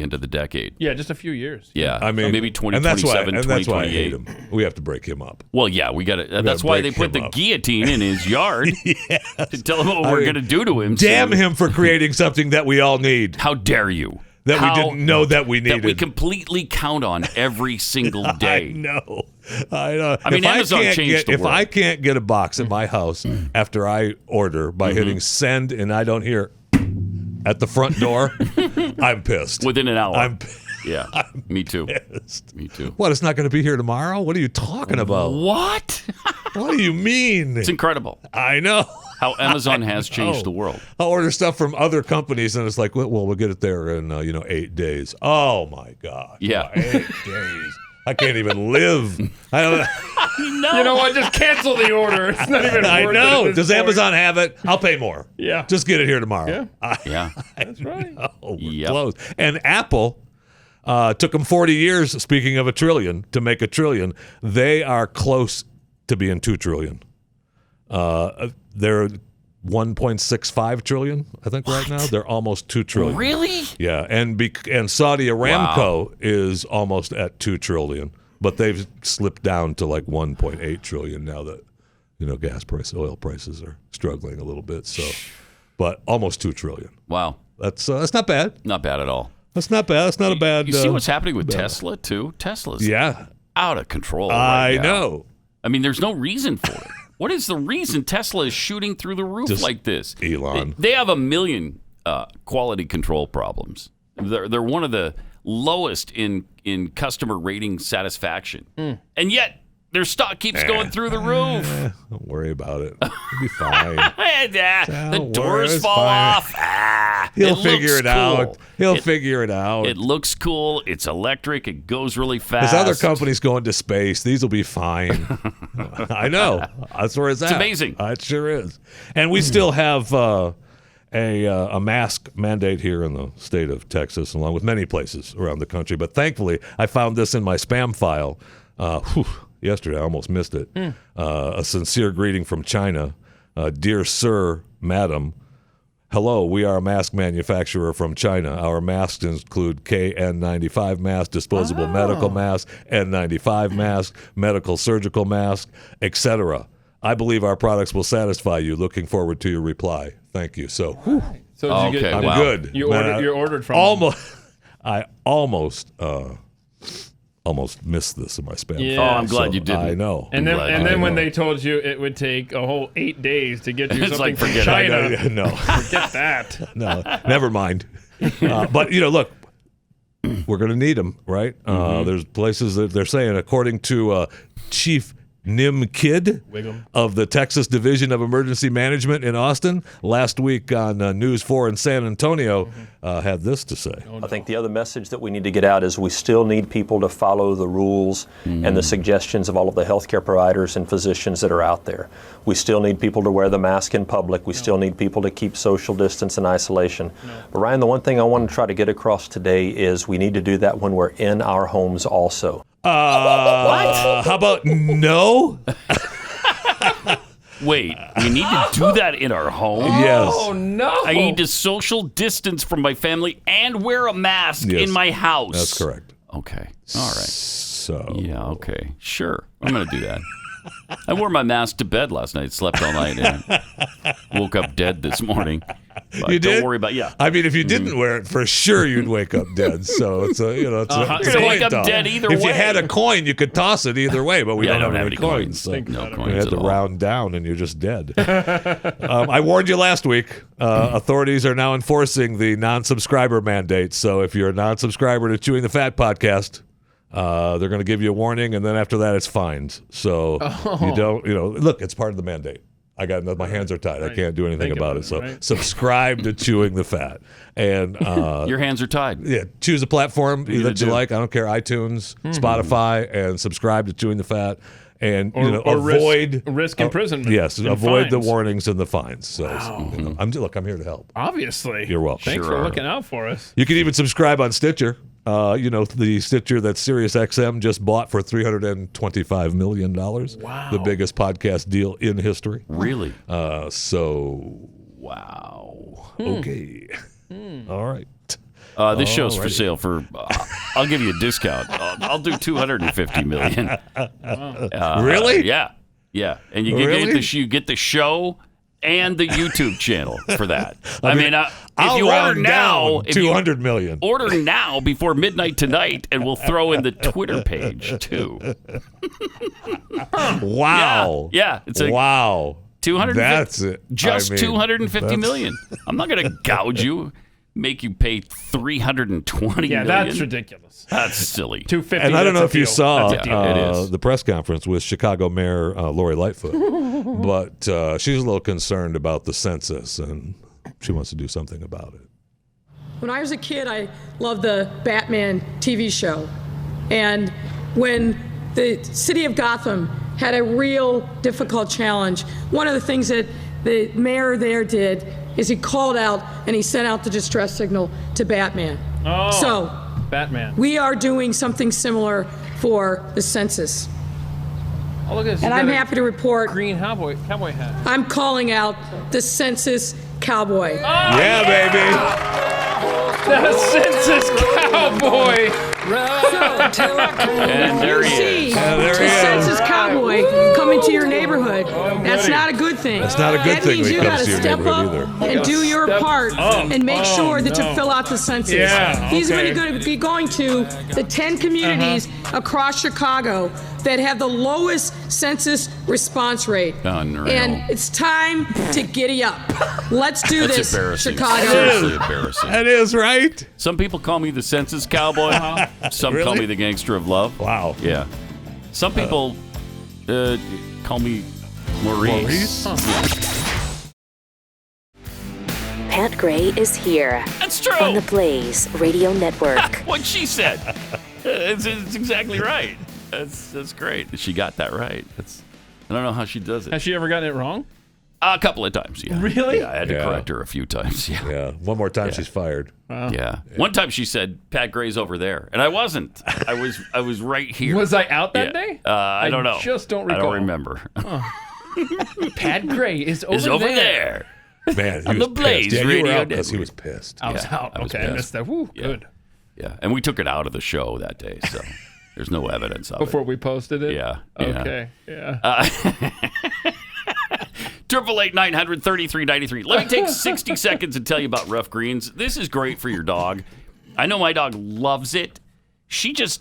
end of the decade. Yeah, just a few years. Yeah, I mean, maybe 2027, 2028. That's why I hate him. We have to break him up. Well, yeah, we got to. That's why they put the guillotine in his yard to tell him what we're going to do to him. Damn him for creating something that we all need. How dare you? That we didn't know that we needed. That we completely count on every single day. I know. I mean, Amazon changed the world. If I can't get a box at my house after I order by hitting send and I don't hear at the front door, I'm pissed. Within an hour. I'm me too. Pissed. Me too. What, it's not going to be here tomorrow? What are you talking about? What? What do you mean? It's incredible. I know. How Amazon has changed the world. I'll order stuff from other companies, and it's like, well, we'll get it there in 8 days. Oh my God! Yeah, 8 days. I can't even live. I don't. You know what? Just cancel the order. It's not even. I worth know. it Does Amazon have it? I'll pay more. Yeah. Just get it here tomorrow. Yeah. That's right. Oh, we're close. And Apple took them 40 years. Speaking of $1 trillion, to make $1 trillion, they are close to being $2 trillion. They're 1.65 trillion, I think, right now. They're almost $2 trillion. Really? Yeah, and Saudi Aramco is almost at $2 trillion, but they've slipped down to like 1.8 trillion now that oil prices are struggling a little bit. So, but almost $2 trillion. Wow, that's not bad. Not bad at all. That's not bad. That's not a bad. You see what's happening with Tesla too? Tesla's out of control. I know. I mean, there's no reason for it. What is the reason Tesla is shooting through the roof like this? Elon. They have a million quality control problems. They're one of the lowest in customer rating satisfaction. And yet their stock keeps going through the roof. Don't worry about it. It'll be fine. The doors fall off. He'll figure it out. He'll figure it out. It looks cool. It's electric. It goes really fast. There's other companies going to space. These will be fine. I know. That's where it's at. It's amazing. It sure is. And we still have a mask mandate here in the state of Texas, along with many places around the country. But thankfully, I found this in my spam file yesterday. I almost missed it. A sincere greeting from China. Dear Sir, Madam, hello, we are a mask manufacturer from China. Our masks include KN95 mask, disposable medical mask, N95 mask, medical surgical mask, etc. I believe our products will satisfy you. Looking forward to your reply. Thank you. So, So did you get, I'm good. You ordered from I almost missed this in my spam. Yeah. file. Oh, I'm glad you didn't. I know. And then when they told you it would take a whole 8 days to get you It's something like, from forget it. China, No. forget that. No, never mind. But look, we're going to need them, right? There's places that they're saying, according to Chief Nim Kidd of the Texas Division of Emergency Management in Austin, last week on News 4 in San Antonio, had this to say. I think the other message that we need to get out is we still need people to follow the rules and the suggestions of all of the healthcare providers and physicians that are out there. We still need people to wear the mask in public. We still need people to keep social distance and isolation. But Ryan, the one thing I want to try to get across today is we need to do that when we're in our homes also. How about no? Wait, we need to do that in our home? Yes. Oh, no. I need to social distance from my family and wear a mask in my house. That's correct. Okay. All right. So. Yeah, okay. Sure. I'm going to do that. I wore my mask to bed last night, slept all night, and woke up dead this morning. But You did? Don't worry about I mean, if you didn't wear it, for sure you'd wake up dead. So it's a You're gonna wake up dead either If way. you had a coin, you could toss it either way, but we don't have any coins. So No you coins had at to all. round down, and you're just dead. I warned you last week. Authorities are now enforcing the non-subscriber mandate. So if you're a non-subscriber to Chewing the Fat podcast, They're going to give you a warning, and then after that, it's fines. So you don't, look, it's part of the mandate. My hands are tied. I can't do anything about it. So subscribe to Chewing the Fat. And your hands are tied. Yeah, choose a platform that you like. I don't care, iTunes, Spotify, and subscribe to Chewing the Fat. And avoid risk imprisonment. Yes, avoid the fines. warnings and the fines. So I'm here to help. Obviously, you're welcome. Thanks for looking out for us. You can even subscribe on Stitcher. The Stitcher that SiriusXM just bought for $325 million. Wow, the biggest podcast deal in history. Really? Wow. Okay. All right. This show's for sale for. I'll give you a discount. I'll do $250 million. Really? Yeah. And you get the show and the YouTube channel for that. If you order now, $200 million. Order now before midnight tonight, and we'll throw in the Twitter page too. Wow. Yeah. It's wow. 250. That's it. Just $250 million. I'm not going to gouge you. Make you pay $320 million. That's ridiculous. That's silly. $250. And I don't know if you saw it is. the press conference with Chicago Mayor Lori Lightfoot, but she's a little concerned about the census, and she wants to do something about it. When I was a kid, I loved the Batman TV show, and when the city of Gotham had a real difficult challenge, one of the things that the mayor there did is he called out and he sent out the distress signal to Batman. So Batman. We are doing something similar for the census. Oh, look at this. And I'm happy to report green cowboy hat. I'm calling out the Census Cowboy. Yeah, baby. The Census Cowboy. And there he is. The Census Cowboy coming to your neighborhood. That's not a good thing. That's not a good thing means when you it got comes to to your step neighborhood up either. and do your part and make sure that you fill out the census. Yeah, He's okay. going to be going to the 10 communities across Chicago that have the lowest census response rate. Unreal. And it's time to giddy up. Let's do That's this, embarrassing. Chicago. Seriously embarrassing. That is right. Some people call me the Census Cowboy. Some call me the Gangster of Love. Wow. Yeah. Some people call me Maurice. Pat Gray is here. That's true. On the Blaze Radio Network. What she said. It's exactly right. That's great. She got that right. I don't know how she does it. Has she ever gotten it wrong? A couple of times, yeah. Really? Yeah, I had to correct her a few times. Yeah. One more time, she's fired. Wow. Yeah. One time she said, "Pat Gray's over there," and I wasn't. I was right here. Was I out that day? I don't know. Just don't recall. I don't remember. Pat Gray is over there. Man, he on was the Blaze pissed. Yeah, Radio you were out Network. because he was pissed. I was out. I was Okay, I pissed. missed that. Woo, good. Yeah, and we took it out of the show that day, so there's no evidence of Before we posted it? Yeah. Okay, yeah. 888-900-3393. Let me take 60 seconds and tell you about Rough Greens. This is great for your dog. I know my dog loves it. She's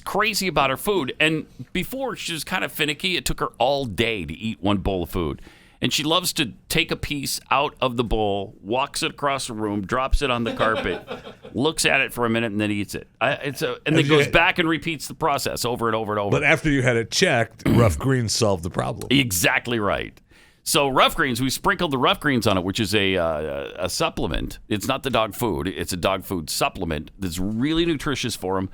crazy about her food. And before, she was kind of finicky. It took her all day to eat one bowl of food. And she loves to take a piece out of the bowl, walks it across the room, drops it on the carpet, looks at it for a minute, and then eats it. And then goes back and repeats the process over and over and over. But after you had it checked, Rough Greens solved the problem. Exactly right. So Rough Greens, we sprinkled the Rough Greens on it, which is a supplement. It's not the dog food. It's a dog food supplement that's really nutritious for them.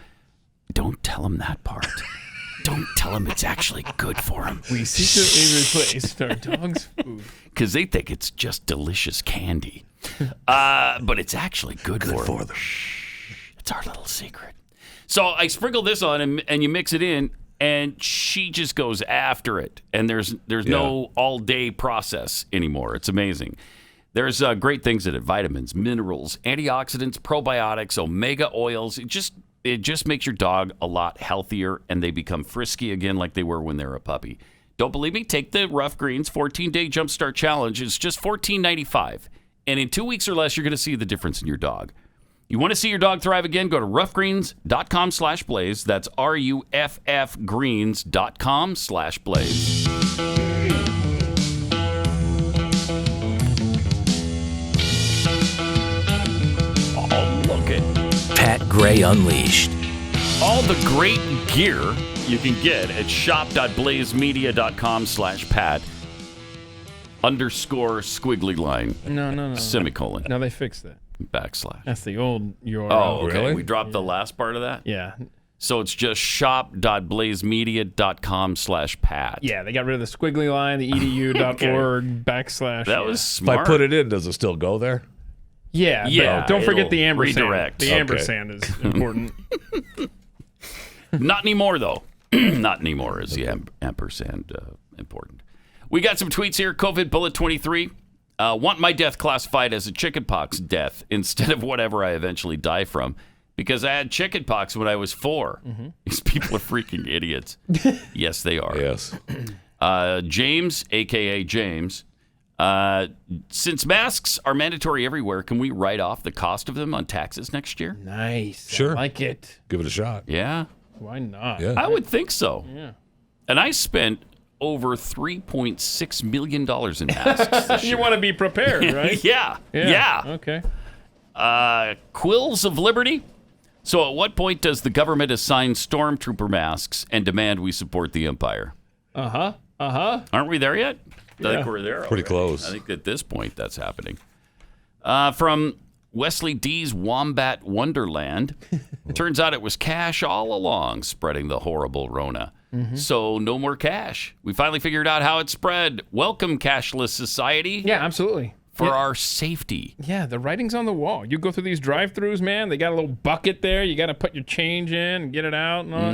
Don't tell them that part. Don't tell them it's actually good for them. We secretly replaced our dog's food. Because they think it's just delicious candy. But it's actually good for them. It's our little secret. So I sprinkle this on and you mix it in, and she just goes after it. And there's no all-day process anymore. It's amazing. There's great things in it: vitamins, minerals, antioxidants, probiotics, omega oils. It just makes your dog a lot healthier, and they become frisky again like they were when they were a puppy. Don't believe me? Take the Rough Greens 14-day Jumpstart Challenge. It's just $14.95. And in 2 weeks or less, you're going to see the difference in your dog. You want to see your dog thrive again? Go to roughgreens.com/blaze. That's RUFFgreens.com/blaze. Pat Gray Unleashed. All the great gear you can get at shop.blazemedia.com/Pat _squiggly line. No. Semicolon. No, they fixed that. /. That's the old URL. Oh, okay. Really? We dropped the last part of that? Yeah. So it's just shop.blazemedia.com/Pat. Yeah, they got rid of the squiggly line, the edu.org / That was smart. If I put it in, does it still go there? Yeah. Yeah, But don't forget the it'll ampersand. redirect. The Okay. ampersand is important. Not anymore, though. Not anymore is the ampersand important. We got some tweets here. COVID bullet 23. Want my death classified as a chickenpox death instead of whatever I eventually die from because I had chickenpox when I was 4. Mm-hmm. These people are freaking idiots. Yes, they are. Yes. James, a.k.a. James, since masks are mandatory everywhere, can we write off the cost of them on taxes next year? Nice. Sure. I like it. Give it a shot. Yeah. Why not? Yeah. I would think so. Yeah. And I spent over $3.6 million in masks this You year. want to be prepared, right? Yeah. Okay. Quills of Liberty. So at what point does the government assign stormtrooper masks and demand we support the empire? Aren't we there yet? I think we're there. Pretty already. close. I think at this point that's happening. From Wesley D's Wombat Wonderland. Turns out it was cash all along spreading the horrible Rona. So no more cash. We finally figured out how it spread. Welcome, cashless society. Yeah, absolutely. For our safety. Yeah, the writing's on the wall. You go through these drive-thrus, man. They got a little bucket there. You got to put your change in and get it out. And all.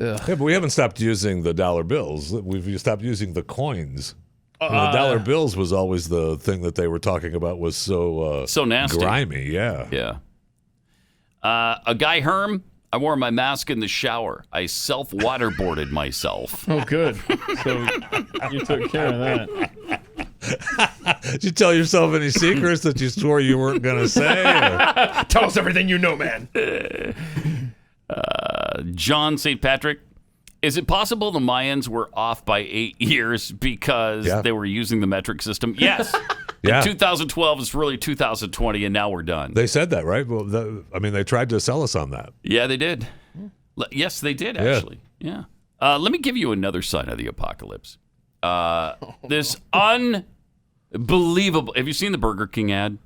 Yeah, but we haven't stopped using the dollar bills. We've stopped using the coins. The dollar bills was always the thing that they were talking about was so nasty. grimy. Yeah. Yeah. A guy Herm, I wore my mask in the shower. I self-waterboarded myself. Oh, good. So you took care of that. Did you tell yourself any secrets that you swore you weren't going to say? Tell us everything you know, man. John St. Patrick, is it possible the Mayans were off by 8 years because they were using the metric system? Yes. Yeah. 2012 is really 2020, and now we're done. They said that, right? Well, they tried to sell us on that. Yeah, they did. Yes, they did, actually. Yeah. Let me give you another sign of the apocalypse. This unbelievable... Have you seen the Burger King ad?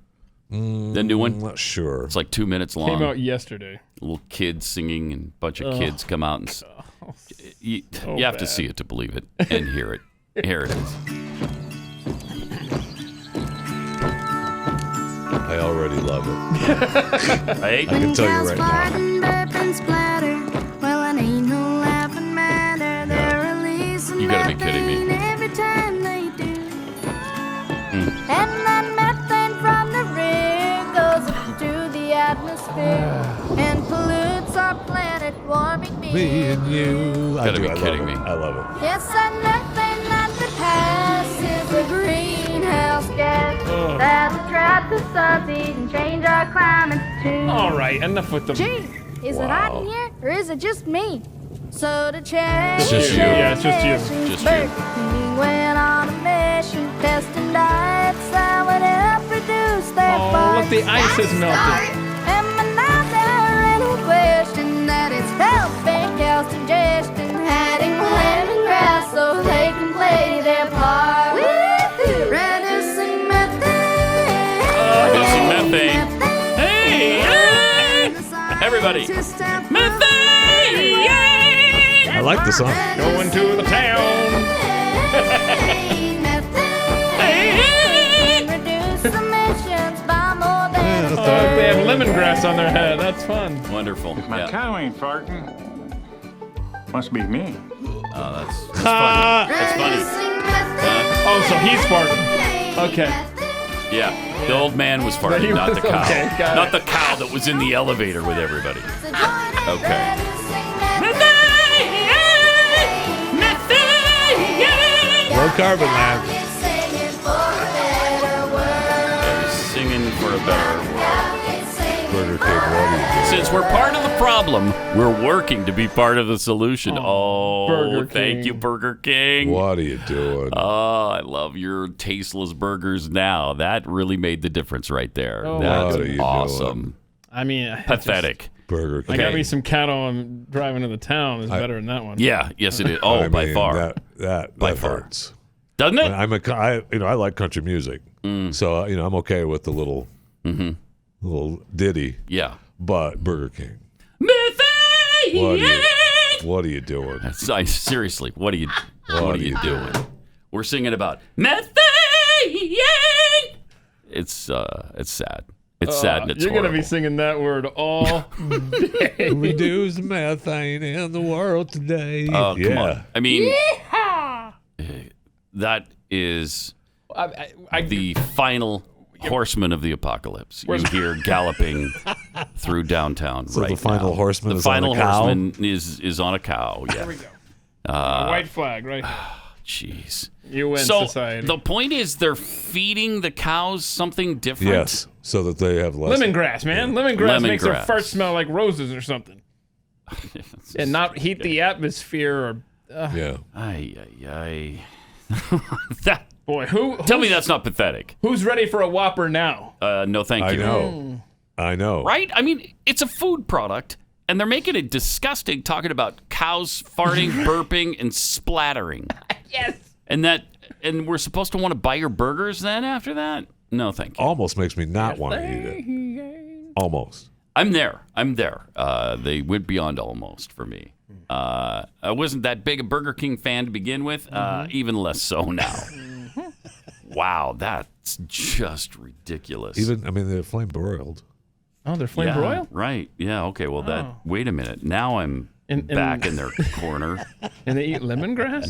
The new one? I'm not sure. It's like 2 minutes long. Came out yesterday. Little kids singing and a bunch of kids come out. And you have to see it to believe it and hear it. Here it is. I already love it. I can tell you right now. You gotta be kidding me. Every time they do. And that methane from the rig goes into the atmosphere and pollutes our planet, warming me and you. Gotta be kidding me. I love it. Yes, that methane that the past is a greenhouse gas that'll trap the sun's heat and change our climate too. All right, enough with the... Gee, is it hot in here or is it just me? So to check. It's just you. Yeah, it's just you. Just you. King went on a mission, testing diets that would help reduce their Oh, look, the ice is melted. And now there ain't no question that it's helping cows digestion, adding lemongrass so they can play their part. Reducing methane. Reducing methane. Hey, everybody. Methane. I like the song. Going to the town. They have lemongrass on their head. That's fun. Wonderful. My Yeah. cow ain't farting. Must be me. Oh, that's funny. That's funny. Oh, so he's farting. Okay. Yeah. The old man was farting, He not was- the cow. okay, got Not it. the cow that was in the elevator with everybody. Okay. Low carbon land. They're singing for a better world. Burger King, what are you doing? Since we're part of the problem, we're working to be part of the solution. Oh, Burger thank King. you, Burger King. What are you doing? Oh, I love your tasteless burgers now. That really made the difference right there. Oh, That's what are you awesome. doing? I mean, Pathetic. Burger King. I got me some cattle. I'm driving to the town is better than that one. Yeah, yes it is. Oh, by far. That by far. hurts. Doesn't it? I like country music, so I'm okay with the little ditty. Yeah, but Burger King. What are you doing? Seriously, what are you doing? We're singing about methane. It's sad. It's sad and it's You're horrible. gonna be singing that word all day. Reduce methane in the world today. Oh, come on. I mean, that is the final horseman of the apocalypse. You hear galloping through downtown So right the final now. horseman the is on final a cow? horseman is on a cow. Yeah. There we go. White flag, right? Jeez. You win, So society. the point is they're feeding the cows something different. Yes, so that they have less. Lemongrass, man. Lemongrass makes their Lemongrass. fart smell like roses or something. And not heat the atmosphere or... Yeah. Ay. Boy, Tell me that's not pathetic. Who's ready for a Whopper now? No, thank you. I know. Right? I mean, it's a food product, and they're making it disgusting talking about cows farting, burping, and splattering. Yes. And we're supposed to want to buy your burgers then after that? No, thank you. Almost makes me not want to eat it. Almost. I'm there. They went beyond almost for me. I wasn't that big a Burger King fan to begin with. Even less so now. Wow, that's just ridiculous. They're flame broiled. Oh, they're flame broiled? Right. Yeah. Okay. Well, wait a minute. Now I'm back in their corner. And they eat lemongrass?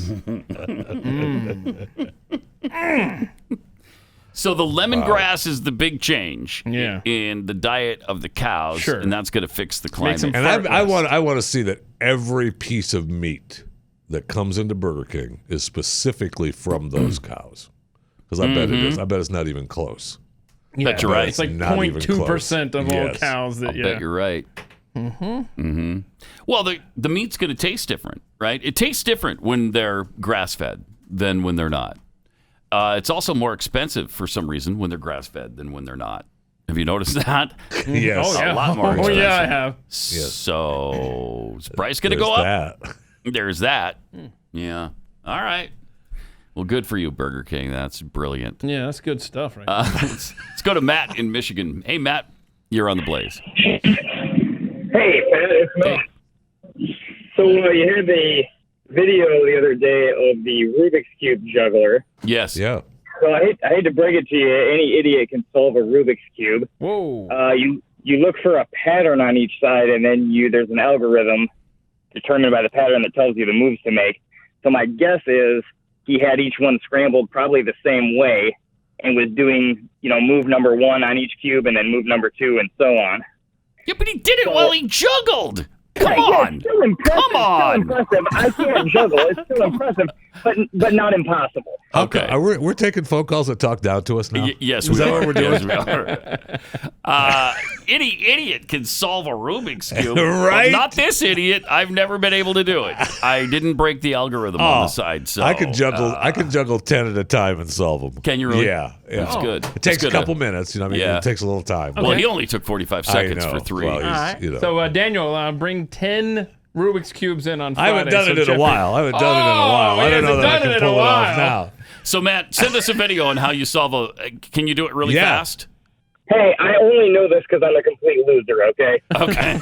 So the lemongrass is the big change in the diet of the cows, and that's going to fix the climate. And I want to see that every piece of meat that comes into Burger King is specifically from those cows, because I bet it is. I bet it's not even close. Yeah, bet you're right. It's like Not even 0.2% of all Yes. cows that. I'll bet you're right. Well, the meat's going to taste different, right? It tastes different when they're grass-fed than when they're not. It's also more expensive for some reason when they're grass-fed than when they're not. Have you noticed that? Yes. A lot more expensive. Oh, yeah, I have. Yes. So is the price going to go up? There's that. Yeah. All right. Well, good for you, Burger King. That's brilliant. Yeah, that's good stuff, right? Let's go to Matt in Michigan. Hey, Matt, you're on the Blaze. Hey, Pat, it's Matt. So you had the video the other day of the Rubik's Cube juggler. Yes. Yeah. So I hate to break it to you, any idiot can solve a Rubik's Cube. Whoa. You look for a pattern on each side, and then there's an algorithm determined by the pattern that tells you the moves to make. So my guess is he had each one scrambled probably the same way and was doing, move number 1 on each cube and then move number 2 and so on. Yeah, but he did it while he juggled. Come Yeah, on. it's still impressive. Come on. Still impressive. I can't juggle. It's still impressive, but not impossible. Okay. We're taking phone calls that talk down to us now? Yes, Is we that are. what we're doing? Yes, we are. Any idiot can solve a Rubik's Cube. Right? Well, not this idiot. I've never been able to do it. I didn't break the algorithm on the side. So I can juggle 10 at a time and solve them. Can you really? Yeah. That's good. It takes That's a couple minutes. It takes a little time. Well, he only took 45 seconds for 3. Well, All right. So, Daniel, bring 10 Rubik's Cubes in on Friday. I haven't done it in a while. I don't know that I can pull it off now. So, Matt, send us a video on how you solve can you do it really fast? Hey, I only know this because I'm a complete loser, okay? Okay.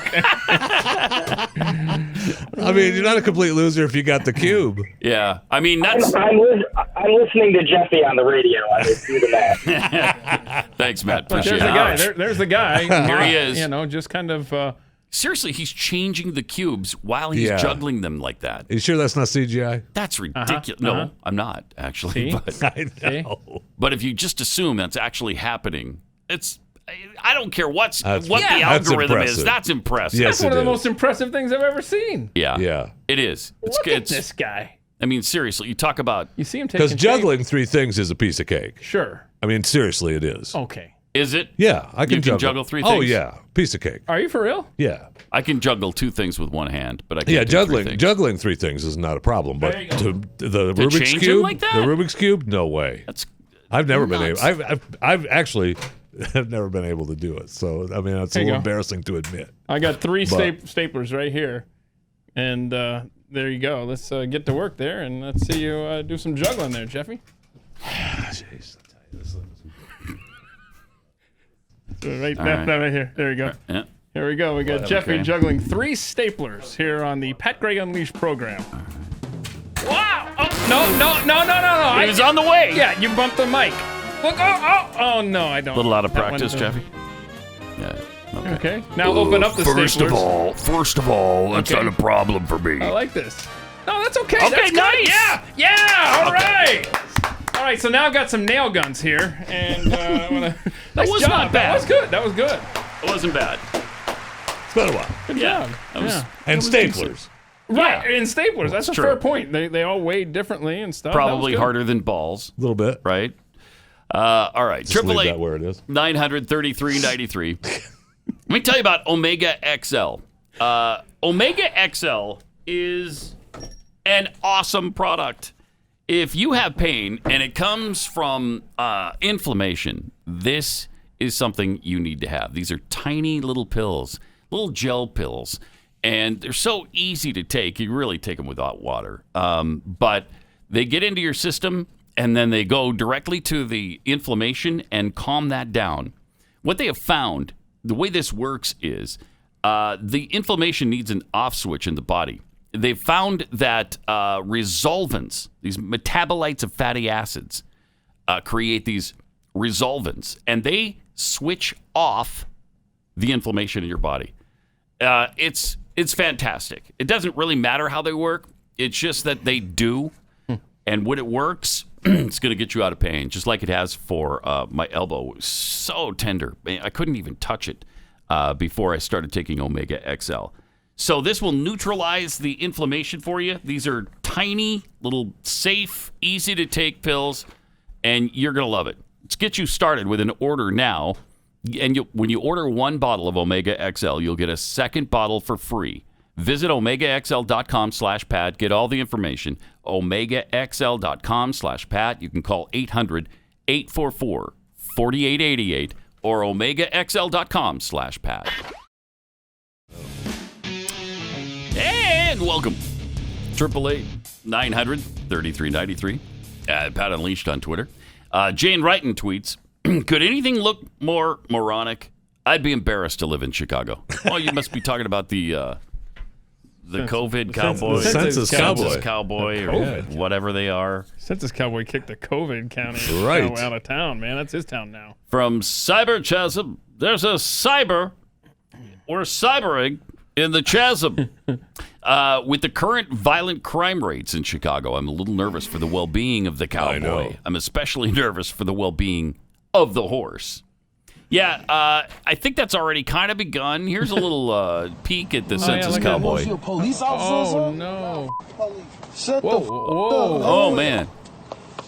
I mean, you're not a complete loser if you got the cube. Yeah. I mean, that's... I'm listening to Jeffy on the radio. I just do the math. Thanks, Matt. Appreciate There's it. the guy. There's the guy. Here he is. Just kind of... Seriously, he's changing the cubes while he's juggling them like that. You sure that's not CGI? That's ridiculous. No, I'm not, actually. See? But, I know. But if you just assume that's actually happening, I don't care what the that's algorithm impressive. is. That's impressive. Yes, That's one of it the is. most impressive things I've ever seen. Yeah. Yeah. It is. Look at this guy. I mean, seriously, you talk about... You see him taking Because juggling 3 things is a piece of cake. Sure. I mean, seriously, it is. Okay. Is it? Yeah, I can You can juggle 3 things? Oh, yeah. Piece of cake. Are you for real? Yeah. I can juggle 2 things with one hand, but I can't do 3 things. Juggling 3 things is not a problem. But There you go. the Rubik's change Cube, it like that? the Rubik's Cube, no way. That's I've never been nuts. able. I've actually have never been able to do it. So, I mean, it's a little embarrassing to admit. I got 3 staplers right here. And there you go. Let's get to work there, and let's see you do some juggling there, Jeffy. Jeez, I'll tell you this. Right here. There you go. Yeah. Here we go. We got Jeffy juggling 3 staplers here on the Pat Gray Unleashed program. Wow! Oh, no. He was on the way. Yeah, you bumped the mic. Look, oh, no, I don't. A little out of practice, Jeffy. Yeah. Okay. Now open up the staplers. First of all, that's not a problem for me. I like this. No, that's okay. Okay, That's nice. Good. Yeah. All right. All right. So now I've got some nail guns here, and I want to. That was not bad. That was good. It wasn't bad. It's been a while. Good job. And staplers. Right, and staplers. That's a true. fair point. They all weigh differently and stuff. Probably harder than balls. A little bit. Right? All right. Just leave that where it is. 933.93. Let me tell you about Omega XL. Omega XL is an awesome product. If you have pain and it comes from inflammation, this is something you need to have. These are tiny little pills, little gel pills, and they're so easy to take. You really take them without water. But they get into your system, and then they go directly to the inflammation and calm that down. What they have found, the way this works is the inflammation needs an off switch in the body. They've found that resolvents, these metabolites of fatty acids, create these resolvents, and they switch off the inflammation in your body. It's fantastic. It doesn't really matter how they work. It's just that they do, and when it works, it's going to get you out of pain, just like it has for my elbow. It was so tender. I couldn't even touch it before I started taking Omega XL. So this will neutralize the inflammation for you. These are tiny, little, safe, easy-to-take pills, and you're going to love it. Let's get you started with an order now. And when you order 1 bottle of Omega XL, you'll get a second bottle for free. Visit OmegaXL.com/Pat. Get all the information. OmegaXL.com/Pat. You can call 800-844-4888 or OmegaXL.com/Pat. And welcome. 888-900-3393. Pat Unleashed on Twitter. Jane Wrighton tweets, could anything look more moronic? I'd be embarrassed to live in Chicago. Oh, you must be talking about the COVID cowboy. The Census Cowboy or whatever they are. Census Cowboy kicked the COVID county out of town, man. That's his town now. From Cyber Chasm, there's a cyber or cybering in the chasm. With the current violent crime rates in Chicago, I'm a little nervous for the well-being of the cowboy. I'm especially nervous for the well-being of the horse. Yeah, I think that's already kind of begun. Here's a little peek at the Census Cowboy. Oh, no. Whoa. Oh, man.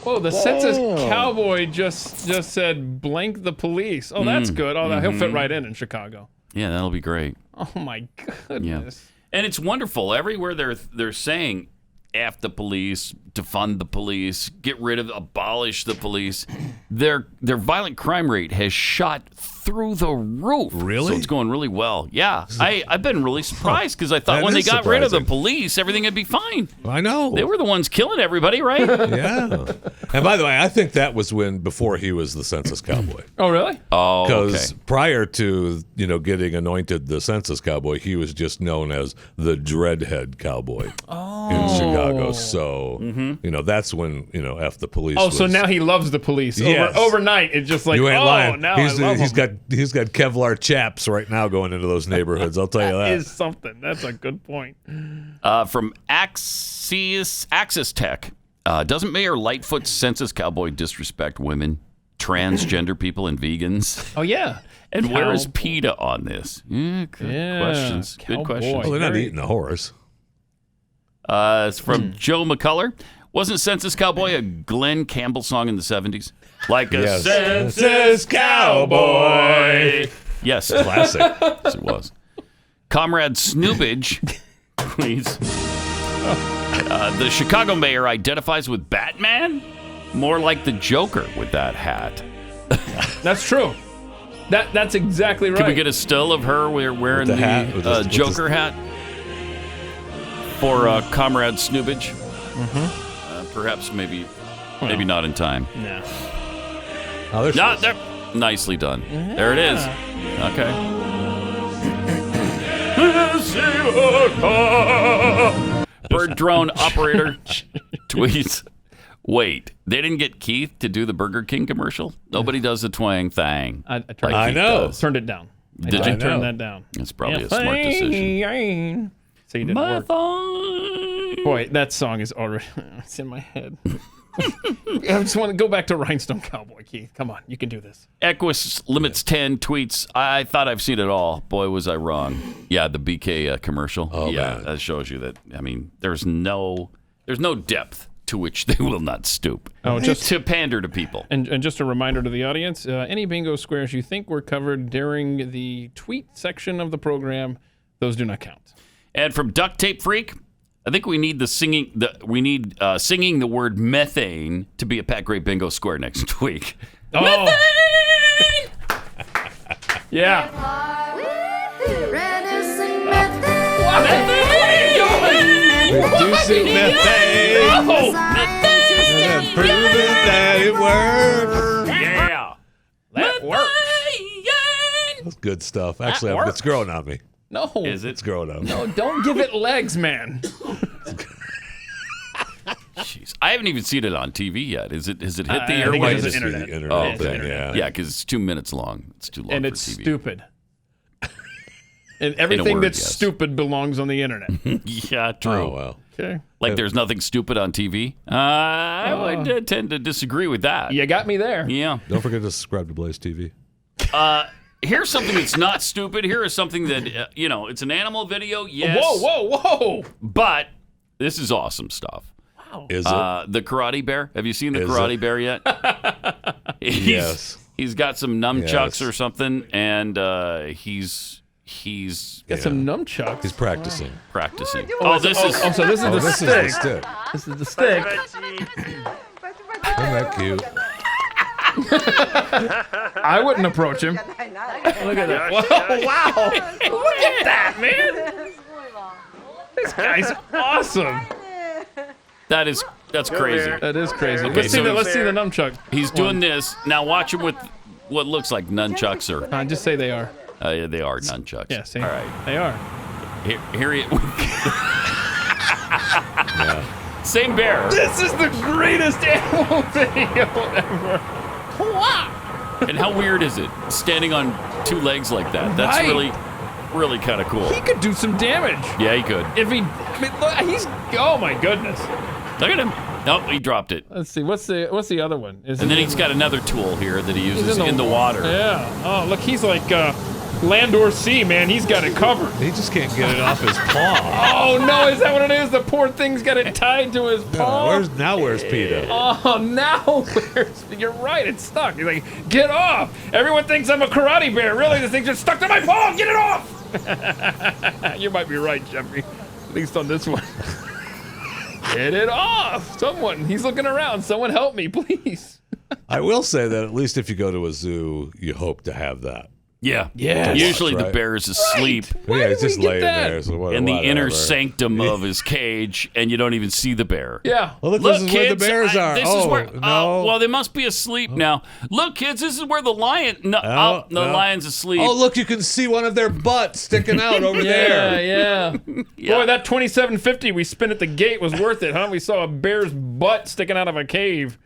Whoa, the Census Cowboy just said blank the police. Oh, that's good. Oh, he'll fit right in Chicago. Yeah, that'll be great. Oh, my goodness. Yeah. And it's wonderful. Everywhere they're saying F the police, defund the police, get rid of, abolish the police. Their violent crime rate has shot through the roof. Really? So it's going really well. Yeah. I've been really surprised because I thought when they got rid of the police, everything would be fine. I know. They were the ones killing everybody, right? Yeah. And by the way, I think that was before he was the Census Cowboy. Oh, really? Oh, because prior to, getting anointed the Census Cowboy, he was just known as the Dreadhead Cowboy in Chicago. So, that's when, F the police was. So now he loves the police. Yes. Overnight, it's just like, you ain't lying. Now I love him. He's got Kevlar chaps right now going into those neighborhoods. I'll tell you that. That is something. That's a good point. From Axis Tech, doesn't Mayor Lightfoot's Census Cowboy disrespect women, transgender people, and vegans? Oh, yeah. And where is PETA on this? Good questions. Cowboy. Good questions. Well, they're not eating a horse. It's from Joe McCullough. Wasn't Census Cowboy a Glenn Campbell song in the 70s? Like a Census Cowboy. Yes. Classic. Yes, it was. Comrade Snoobage, please. The Chicago mayor identifies with Batman? More like the Joker with that hat. That's true. That's exactly right. Can we get a still of her wearing the hat, Joker hat for Comrade Snoobage? Perhaps, maybe not in time. No. Oh, not there. Nicely done. There it is. Okay. Bird drone operator tweets. Wait, they didn't get Keith to do the Burger King commercial? Nobody does the twang thang. I turned it down. Did you turn that down? It's probably a smart decision. So you didn't work. Boy, that song is already it's in my head. I just want to go back to Rhinestone Cowboy, Keith. Come on, you can do this. Equus Limits 10 tweets, I thought I've seen it all. Boy, was I wrong. Yeah, the BK commercial. Oh, yeah, man. that shows you that, I mean, there's no depth to which they will not stoop to pander to people. And just a reminder to the audience, any bingo squares you think were covered during the tweet section of the program, those do not count. And from Duct Tape Freak, I think we need singing the word methane to be a Pat Gray bingo square next week. Oh. Methane! Yeah. Reducing methane. Oh, methane. Proving that it works. Yeah. That works. That's good stuff. Actually, it's growing on me. No. Is it? It's growing on me. No, don't give it legs, man. Jeez. I haven't even seen it on TV yet. Has it hit the airwaves? airwaves? Internet. Yeah, because it's 2 minutes long. It's too long and for it's TV. stupid. And everything that's stupid belongs on the internet. Yeah, true. Oh, well. Okay. Like there's nothing stupid on TV? I would tend to disagree with that. You got me there. Yeah. Don't forget to subscribe to Blaze TV. Here's something that's not stupid. Here is something that, it's an animal video, yes. Whoa. But this is awesome stuff. Wow. Is it? The Karate Bear. Have you seen the Karate Bear yet? Yes. He's got some nunchucks or something, and he's got some nunchucks. He's practicing. Practicing. So this is the stick. This is the stick. Isn't that cute? I wouldn't approach him. Look at that. Wow. Look at that, man. This guy's awesome. That's crazy. That is crazy. Okay, let's see the nunchuck. He's doing this. Now watch him with what looks like nunchucks or just say they are. They are nunchucks. Yeah, see? All right. They are. Here he Same bear. This is the greatest animal video ever. And how weird is it? Standing on two legs like that. That's Right. really kind of cool. He could do some damage. Yeah, he could. If he, he's. Oh my goodness. Look at him. Nope, he dropped it. Let's see. What's the other one? And then he's got another tool here that he uses in the water. Yeah. Oh, look, he's like land or sea, man. He's got it covered. He just can't get it off his paw. Oh no, is that what it is? The poor thing's got it tied to his paw. Where's PETA? Oh, now you're right. It's stuck. He's like, get off! Everyone thinks I'm a karate bear. Really, this thing's just stuck to my paw. Get it off! You might be right, Jeffy. At least on this one. Get it off! Someone. He's looking around. Someone help me, please. I will say that at least if you go to a zoo, you hope to have that. Yeah. Yeah. Usually the bear is asleep. Why Yeah, he's did we just get laying that? there. So In the inner whatever. sanctum of his cage, and you don't even see the bear. Yeah. Well, look, this is where the kids, bears are. This oh, is where, no. well, they must be asleep now. Look, kids, this is where the lion. No, the lion's asleep. Oh, look, you can see one of their butts sticking out over there. Yeah. Boy, that $27.50 we spent at the gate was worth it, huh? We saw a bear's butt sticking out of a cave.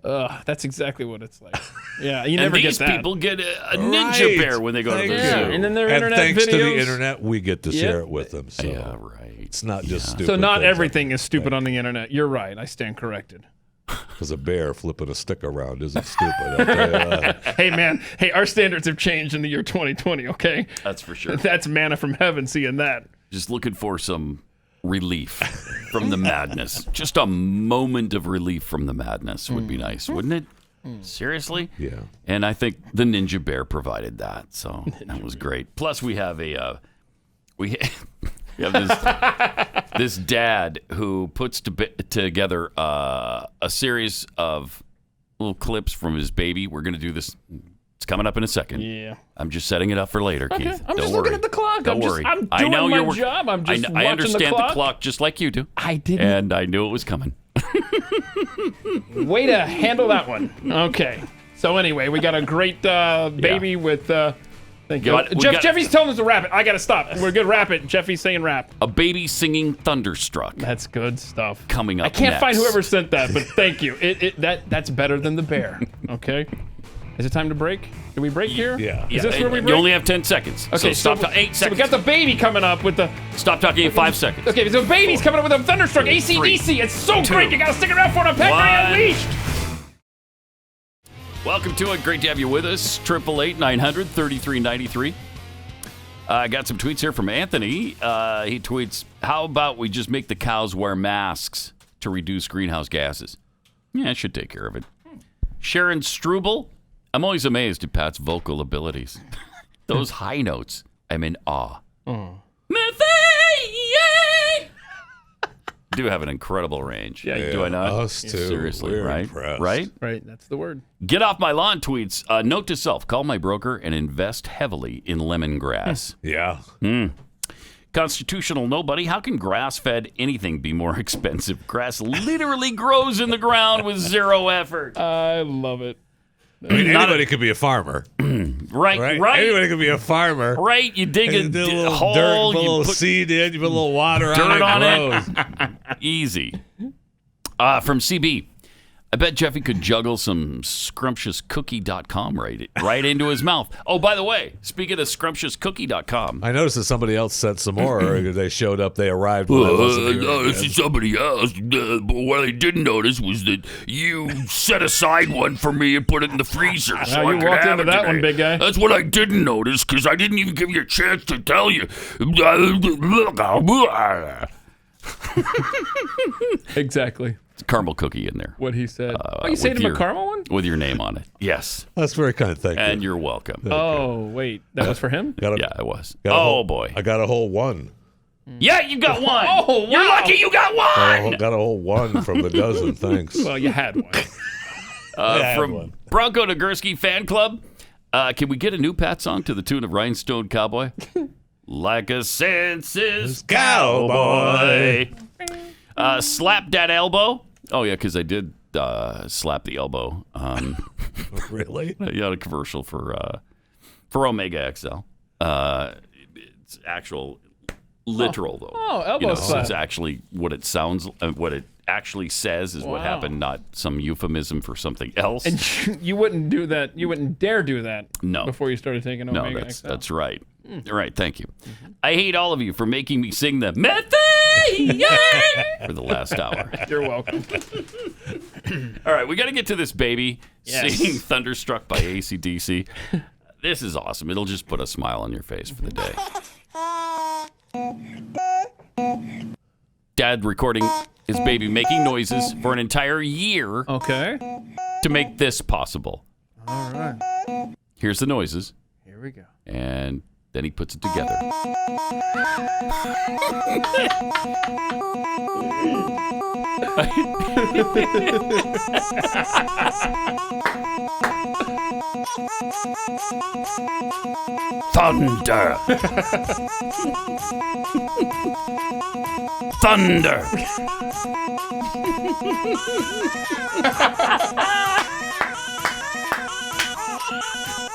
That's exactly what it's like. Yeah, you never and get these that. people get a ninja bear when they go to the zoo. And then their internet thanks videos. to the internet, we get to share it with them. So yeah, right. It's not just stupid. So not things everything is stupid on the internet. You're right. I stand corrected. Because a bear flipping a stick around isn't stupid. I'll tell you that. Hey, man. Hey, our standards have changed in the year 2020, okay? That's for sure. That's manna from heaven seeing that. Just looking for some relief from the madness. Just a moment of relief from the madness would be nice, wouldn't it? Seriously? Yeah. And I think the Ninja Bear provided that, so that was great. Plus, we have we have this dad who puts together a series of little clips from his baby. We're going to do this It's coming up in a second. Yeah. I'm just setting it up for later, Okay. Keith. I'm Don't just worry. looking at the clock. Don't worry. I'm I know doing you're my job. I'm just I watching understand the clock. just like you do. I didn't. And I knew it was coming. Way to handle that one. Okay. So anyway, we got a great baby with... thank you. Jeffy's telling us to wrap it. I got to stop. We're good. Wrap it. Jeffy's saying wrap. A baby singing Thunderstruck. That's good stuff. Coming up I can't next. find whoever sent that, but thank you. That's better than the bear. Okay. Is it time to break? Do we break here? Yeah. Is this where we break? You only have 10 seconds. Okay, so stop 8 seconds. So we got the baby coming up with the... Stop talking in 5 seconds. Okay, so the baby's coming up with a Thunderstruck AC/DC. It's so great. You got to stick around for it on Pet Unleashed. Welcome to it. Great to have you with us. 888-900-3393. I got some tweets here from Anthony. He tweets, how about we just make the cows wear masks to reduce greenhouse gases? Yeah, it should take care of it. Sharon Struble, I'm always amazed at Pat's vocal abilities. Those high notes, I'm in awe. Do have an incredible range. Yeah, do I not? Us too. Seriously, We're right? impressed. Right? Right, that's the word. Get off my lawn tweets. Note to self, call my broker and invest heavily in lemongrass. Yeah. Constitutional nobody, how can grass-fed anything be more expensive? Grass literally grows in the ground with zero effort. I love it. I mean, anybody could be a farmer. Right. Anybody could be a farmer. Right, you dig a little hole, dirt, put a you little put seed in, you put a little water dirt on it. grows. Easy. From CB, I bet Jeffy could juggle some scrumptiouscookie.com right into his mouth. Oh, by the way, speaking of scrumptiouscookie.com. I noticed that somebody else sent some more. They showed up, they arrived. When I wasn't here This is somebody else. But what I didn't notice was that you set aside one for me and put it in the freezer. So you I could walked have into it that today. one, big guy. That's what I didn't notice because I didn't even give you a chance to tell you. Exactly. It's a caramel cookie in there. What he said. You saved him a caramel one? With your name on it. Yes. That's very kind. Thank you. And you're welcome. Oh, wait. That was for him? Yeah, it was. Boy. I got a whole one. Yeah, you got one. Oh, wow. You're lucky you got one. Got a whole one from the dozen. Thanks. Well, you had one. From Bronco Nagurski Fan Club, can we get a new Pat song to the tune of Rhinestone Cowboy? Like a census cowboy. Slap that elbow. Oh, yeah, because I did slap the elbow. Really? You had a commercial for Omega XL. It's actual, literal, though. Oh, elbow slap. It's actually what it sounds, what it actually says is what happened, not some euphemism for something else. And you wouldn't do that. You wouldn't dare do that. No. Before you started taking Omega XL. That's right. All right, thank you. I hate all of you for making me sing the method for the last hour. You're welcome. All right, we got to get to this baby singing Thunderstruck by AC/DC. This is awesome. It'll just put a smile on your face for the day. Dad recording his baby making noises for an entire year. Okay. To make this possible. All right. Here's the noises. Here we go. And then he puts it together. Thunder. Thunder.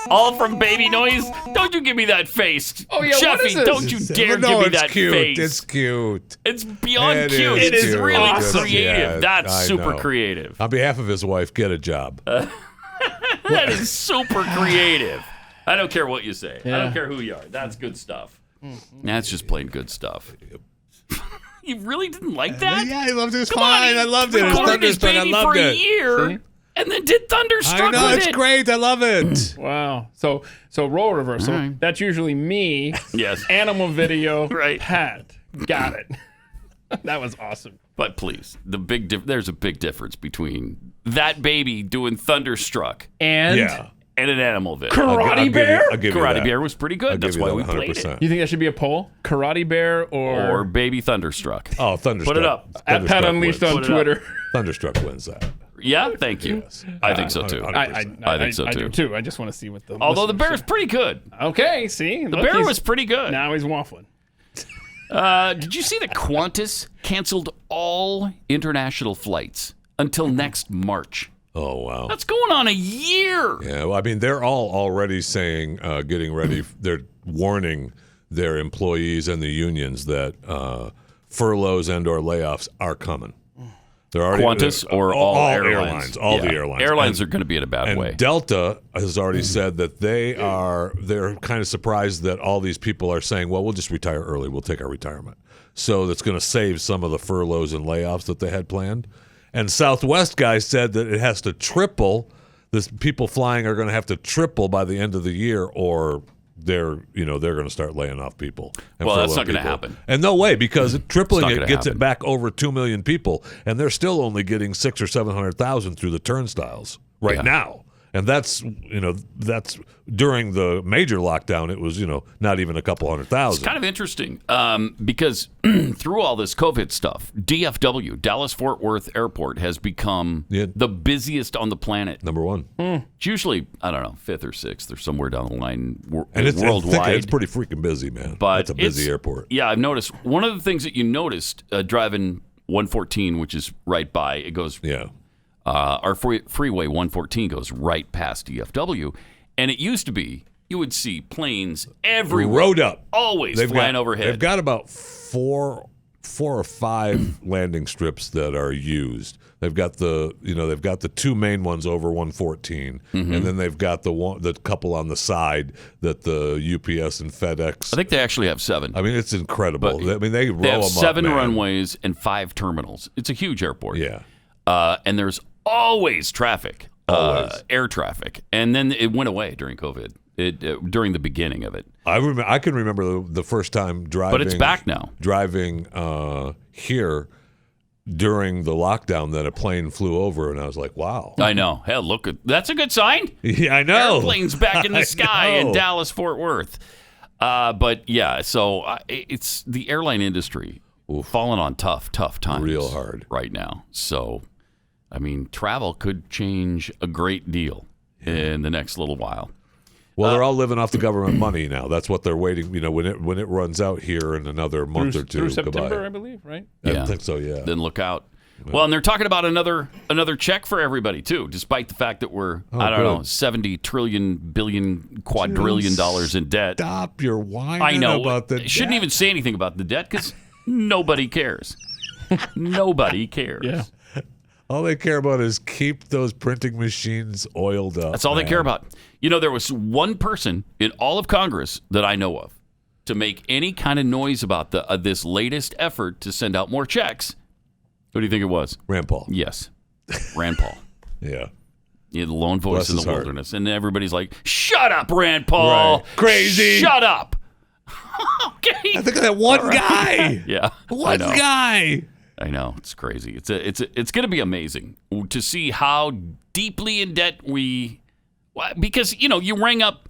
All from baby noise? Don't you give me that face. Oh, yeah, Jeffy, what is this? don't you dare No, give me it's that cute. face. It's cute. It's beyond It cute. is It is cute. really Awesome. creative. Yeah, That's I super know. creative. On behalf of his wife, get a job. That is super creative. I don't care what you say. I Yeah. don't care who you are. That's good stuff. That's just plain good stuff. You really didn't like that? Yeah, I loved it. It was Come on, fine. he I loved it. It was recorded his Thunderstruck. I baby loved for a it. year. See? And then did Thunderstruck I know, with it's it. great. I love it. Wow. So role reversal. All right. That's usually me. Yes. Animal video. Right. Pat. Got it. That was awesome. But please, there's a big difference between that baby doing Thunderstruck And Yeah. and an animal video. Karate Bear? I'll give you Karate that. Bear was pretty I'll good. That's give you why we that played 100%. it. You think that should be a poll? Karate Bear Or Baby Thunderstruck. Oh, Thunderstruck. Put it up. At Pat Thunderstruck Unleashed wins. on Put it up. Twitter. Thunderstruck wins that. Yeah, thank you. I think so too. I think so I too. do too. I just want to see what the. Although the Bear's pretty good. Okay, see, The Bear was pretty good. Now he's waffling. Did you see that Qantas canceled all international flights until next March? Oh, wow. That's going on a year. Yeah, well, I mean, they're all already saying, getting ready. They're warning their employees and the unions that furloughs and or layoffs are coming. They're already Qantas or all airlines. All the airlines. Airlines are going to be in a bad way. Delta has already said that they're kind of surprised that all these people are saying, well, we'll just retire early. We'll take our retirement. So that's going to save some of the furloughs and layoffs that they had planned. And Southwest guy said that it has to triple. This people flying are going to have to triple by the end of the year, or they're going to start laying off people. Well, that's not going to happen. And no way, because tripling it gets happen. it back over 2 million people, and they're still only getting 600,000 or 700,000 through the turnstiles right now. And that's during the major lockdown. It was not even a couple 100,000. It's kind of interesting because through all this COVID stuff, DFW, Dallas-Fort Worth Airport, has become the busiest on the planet. Number one. It's usually, I don't know, 5th or 6th or somewhere down the line and it's worldwide. It's pretty freaking busy, man. But it's a busy airport. Yeah, I've noticed. One of the things that you noticed driving 114, which is right by, it goes... Yeah. Our freeway 114 goes right past DFW, and it used to be you would see planes everywhere, rode up, always flying overhead. They've got about four or five landing strips that are used. They've got the two main ones over 114, and then they've got the couple on the side that the UPS and FedEx. I think they actually have 7. I mean, it's incredible. But they roll they have them 7 up, man. runways and 5 terminals. It's a huge airport. Yeah. And there's always traffic, air traffic, and then it went away during COVID. During the beginning of it, I can remember the first time driving, but it's back now. Driving here during the lockdown, that a plane flew over, and I was like, "Wow!" I know. Hell, look, that's a good sign. Yeah, I know. Airplanes back in the sky in Dallas Fort Worth. But yeah, so it's the airline industry falling on tough times, real hard right now. So. I mean, travel could change a great deal in the next little while. Well, they're all living off the government money now. That's what they're waiting. When it runs out here in another month or two. Through September, goodbye. I believe, right? I think so. Yeah. Then look out. Well, and they're talking about another check for everybody too, despite the fact that we're $70 trillion, billion, quadrillion dollars in debt. Stop your whining I know. about the debt. Shouldn't even say anything about the debt because nobody cares. Nobody cares. Yeah. All they care about is keep those printing machines oiled up. That's all they care about. There was one person in all of Congress that I know of to make any kind of noise about this latest effort to send out more checks. Who do you think it was? Rand Paul. Yes. Rand Paul. Yeah. The lone voice Bless in the his heart. wilderness. And everybody's like, shut up, Rand Paul. Right. Crazy. Shut up. Okay. I think of that one guy. Yeah. One guy. I know, it's crazy. It's going to be amazing to see how deeply in debt because we rang up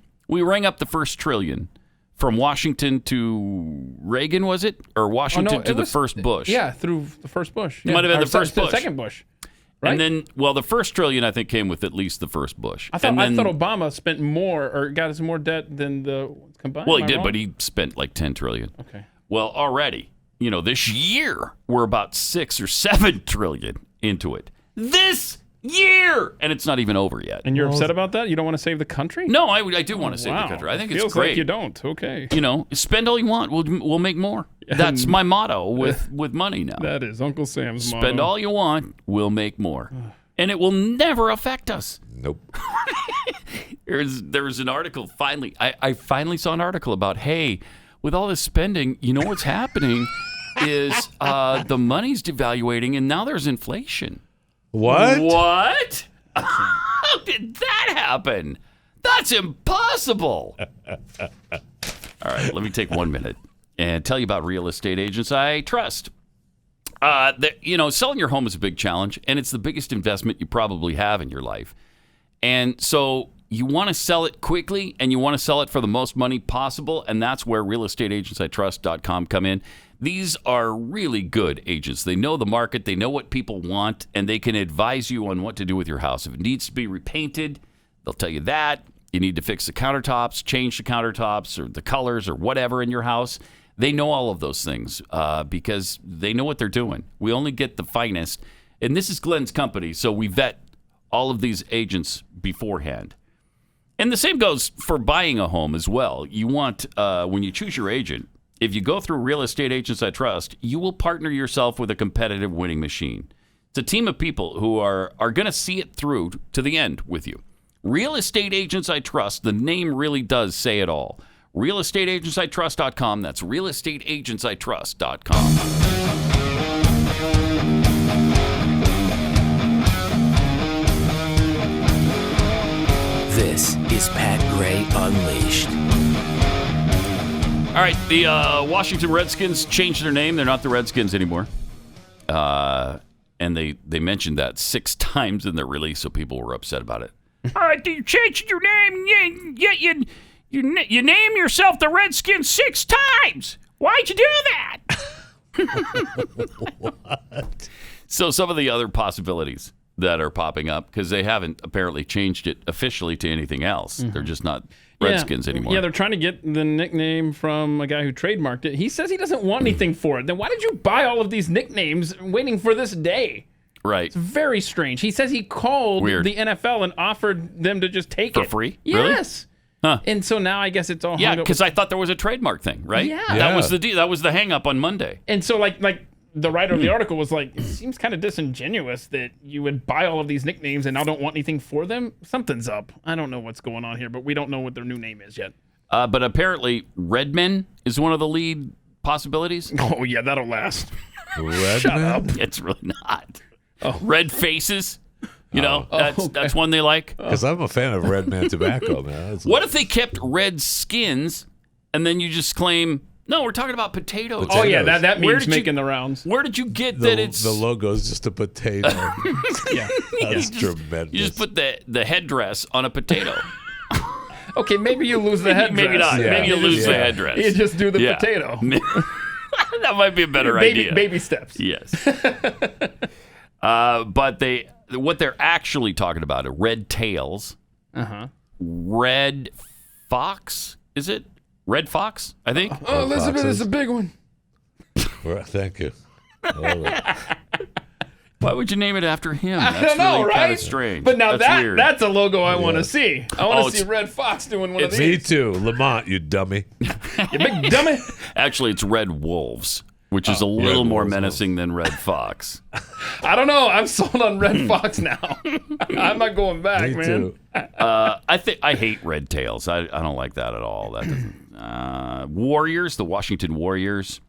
the first trillion from Washington to Reagan, was it, or Washington to the first Bush? Yeah, through the first Bush. It might have been the first Bush, second Bush. Right? And then, the first trillion I think came with at least the first Bush. I thought Obama spent more or got us more debt than the combined. Well, he did, but he spent like $10 trillion. Okay. Well, already. This year, we're about 6 or 7 trillion into it. This year! And it's not even over yet. And you're upset about that? You don't want to save the country? No, I do want to save the country. I think it's Feels great. Like you don't. Okay. Spend all you want. We'll make more. That's my motto with money now. That is Uncle Sam's motto. Spend all you want. We'll make more. And it will never affect us. Nope. There was an article finally. I finally saw an article about, hey, with all this spending, what's happening is the money's devaluating, and now there's inflation. What? How did that happen? That's impossible. All right, let me take 1 minute and tell you about real estate agents I trust. Selling your home is a big challenge, and it's the biggest investment you probably have in your life. And so you want to sell it quickly, and you want to sell it for the most money possible, and that's where realestateagentsitrust.com come in. These are really good agents. They know the market, they know what people want, and they can advise you on what to do with your house. If it needs to be repainted, they'll tell you that. You need to fix the countertops, change the countertops, or the colors, or whatever in your house. They know all of those things because they know what they're doing. We only get the finest. And this is Glenn's company, so we vet all of these agents beforehand. And the same goes for buying a home as well. You want, when you choose your agent, if you go through Real Estate Agents I Trust, you will partner yourself with a competitive winning machine. It's a team of people who are going to see it through to the end with you. Real Estate Agents I Trust, the name really does say it all. realestateagentsitrust.com. That's realestateagentsitrust.com. This is Pat Gray Unleashed. All right, the Washington Redskins changed their name. They're not the Redskins anymore. And they mentioned that 6 times in their release, so people were upset about it. You changed your name. You name yourself the Redskins 6 times. Why'd you do that? What? So some of the other possibilities that are popping up, because they haven't apparently changed it officially to anything else. They're just not Redskins anymore. Yeah, they're trying to get the nickname from a guy who trademarked it. He says he doesn't want anything for it. Then why did you buy all of these nicknames waiting for this day? Right. It's very strange. He says he called the NFL and offered them to just take it. For free? Yes. Really? Huh. And so now I guess it's all Yeah, hung up because I thought there was a trademark thing, right? Yeah. That was the deal. That was the hang-up on Monday. And so like the writer of the article was like, it seems kind of disingenuous that you would buy all of these nicknames and now don't want anything for them. Something's up. I don't know what's going on here, but we don't know what their new name is yet. But apparently Redmen is one of the lead possibilities. Oh, yeah, that'll last. Shut up. It's really not. Oh. Red Faces. You know, that's one they like. Because I'm a fan of Red Man Tobacco, man. What if they kept Red Skins and then you just claim... No, we're talking about potatoes. Oh, yeah, that means making the rounds. Where did you get that it's... The logo's just a potato. Yeah. That's tremendous. You just put the headdress on a potato. Okay, maybe you lose the headress. Maybe not. Yeah. Maybe you lose the headdress. You just do the potato. That might be a better idea. Baby steps. Yes. But what they're actually talking about are red tails. Uh-huh. Red fox, is it? Red Fox, I think. Oh, Elizabeth is a big one. Thank you. Why would you name it after him? I don't know, really right? Kind of strange. But now weird. that's a logo I want to see. I want to see it's- Red Fox doing one of these. Me too. Lamont, you dummy. You big dummy. Actually, it's Red Wolves, which is a little more menacing than Red Fox. I don't know. I'm sold on Red Fox now. I'm not going back, Me man. too. I hate red tails. I don't like that at all. That doesn't. Warriors, the Washington Warriors.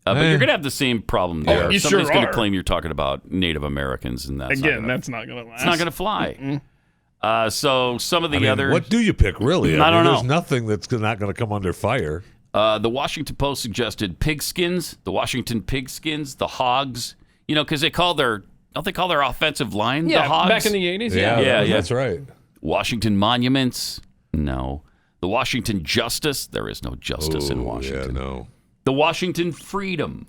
But you're going to have the same problem there. you Somebody's sure going to are. claim you're talking about Native Americans, and that's that's not going to last. It's not going to fly. So some of the other... What do you pick, really? I don't know. There's nothing that's not going to come under fire. The Washington Post suggested pigskins, the Washington pigskins, the hogs. You know, because don't they call their offensive line the hogs? Back in the 80s, Yeah, that's right. Washington monuments, no. The Washington Justice, there is no justice in Washington. Yeah, no. The Washington Freedom,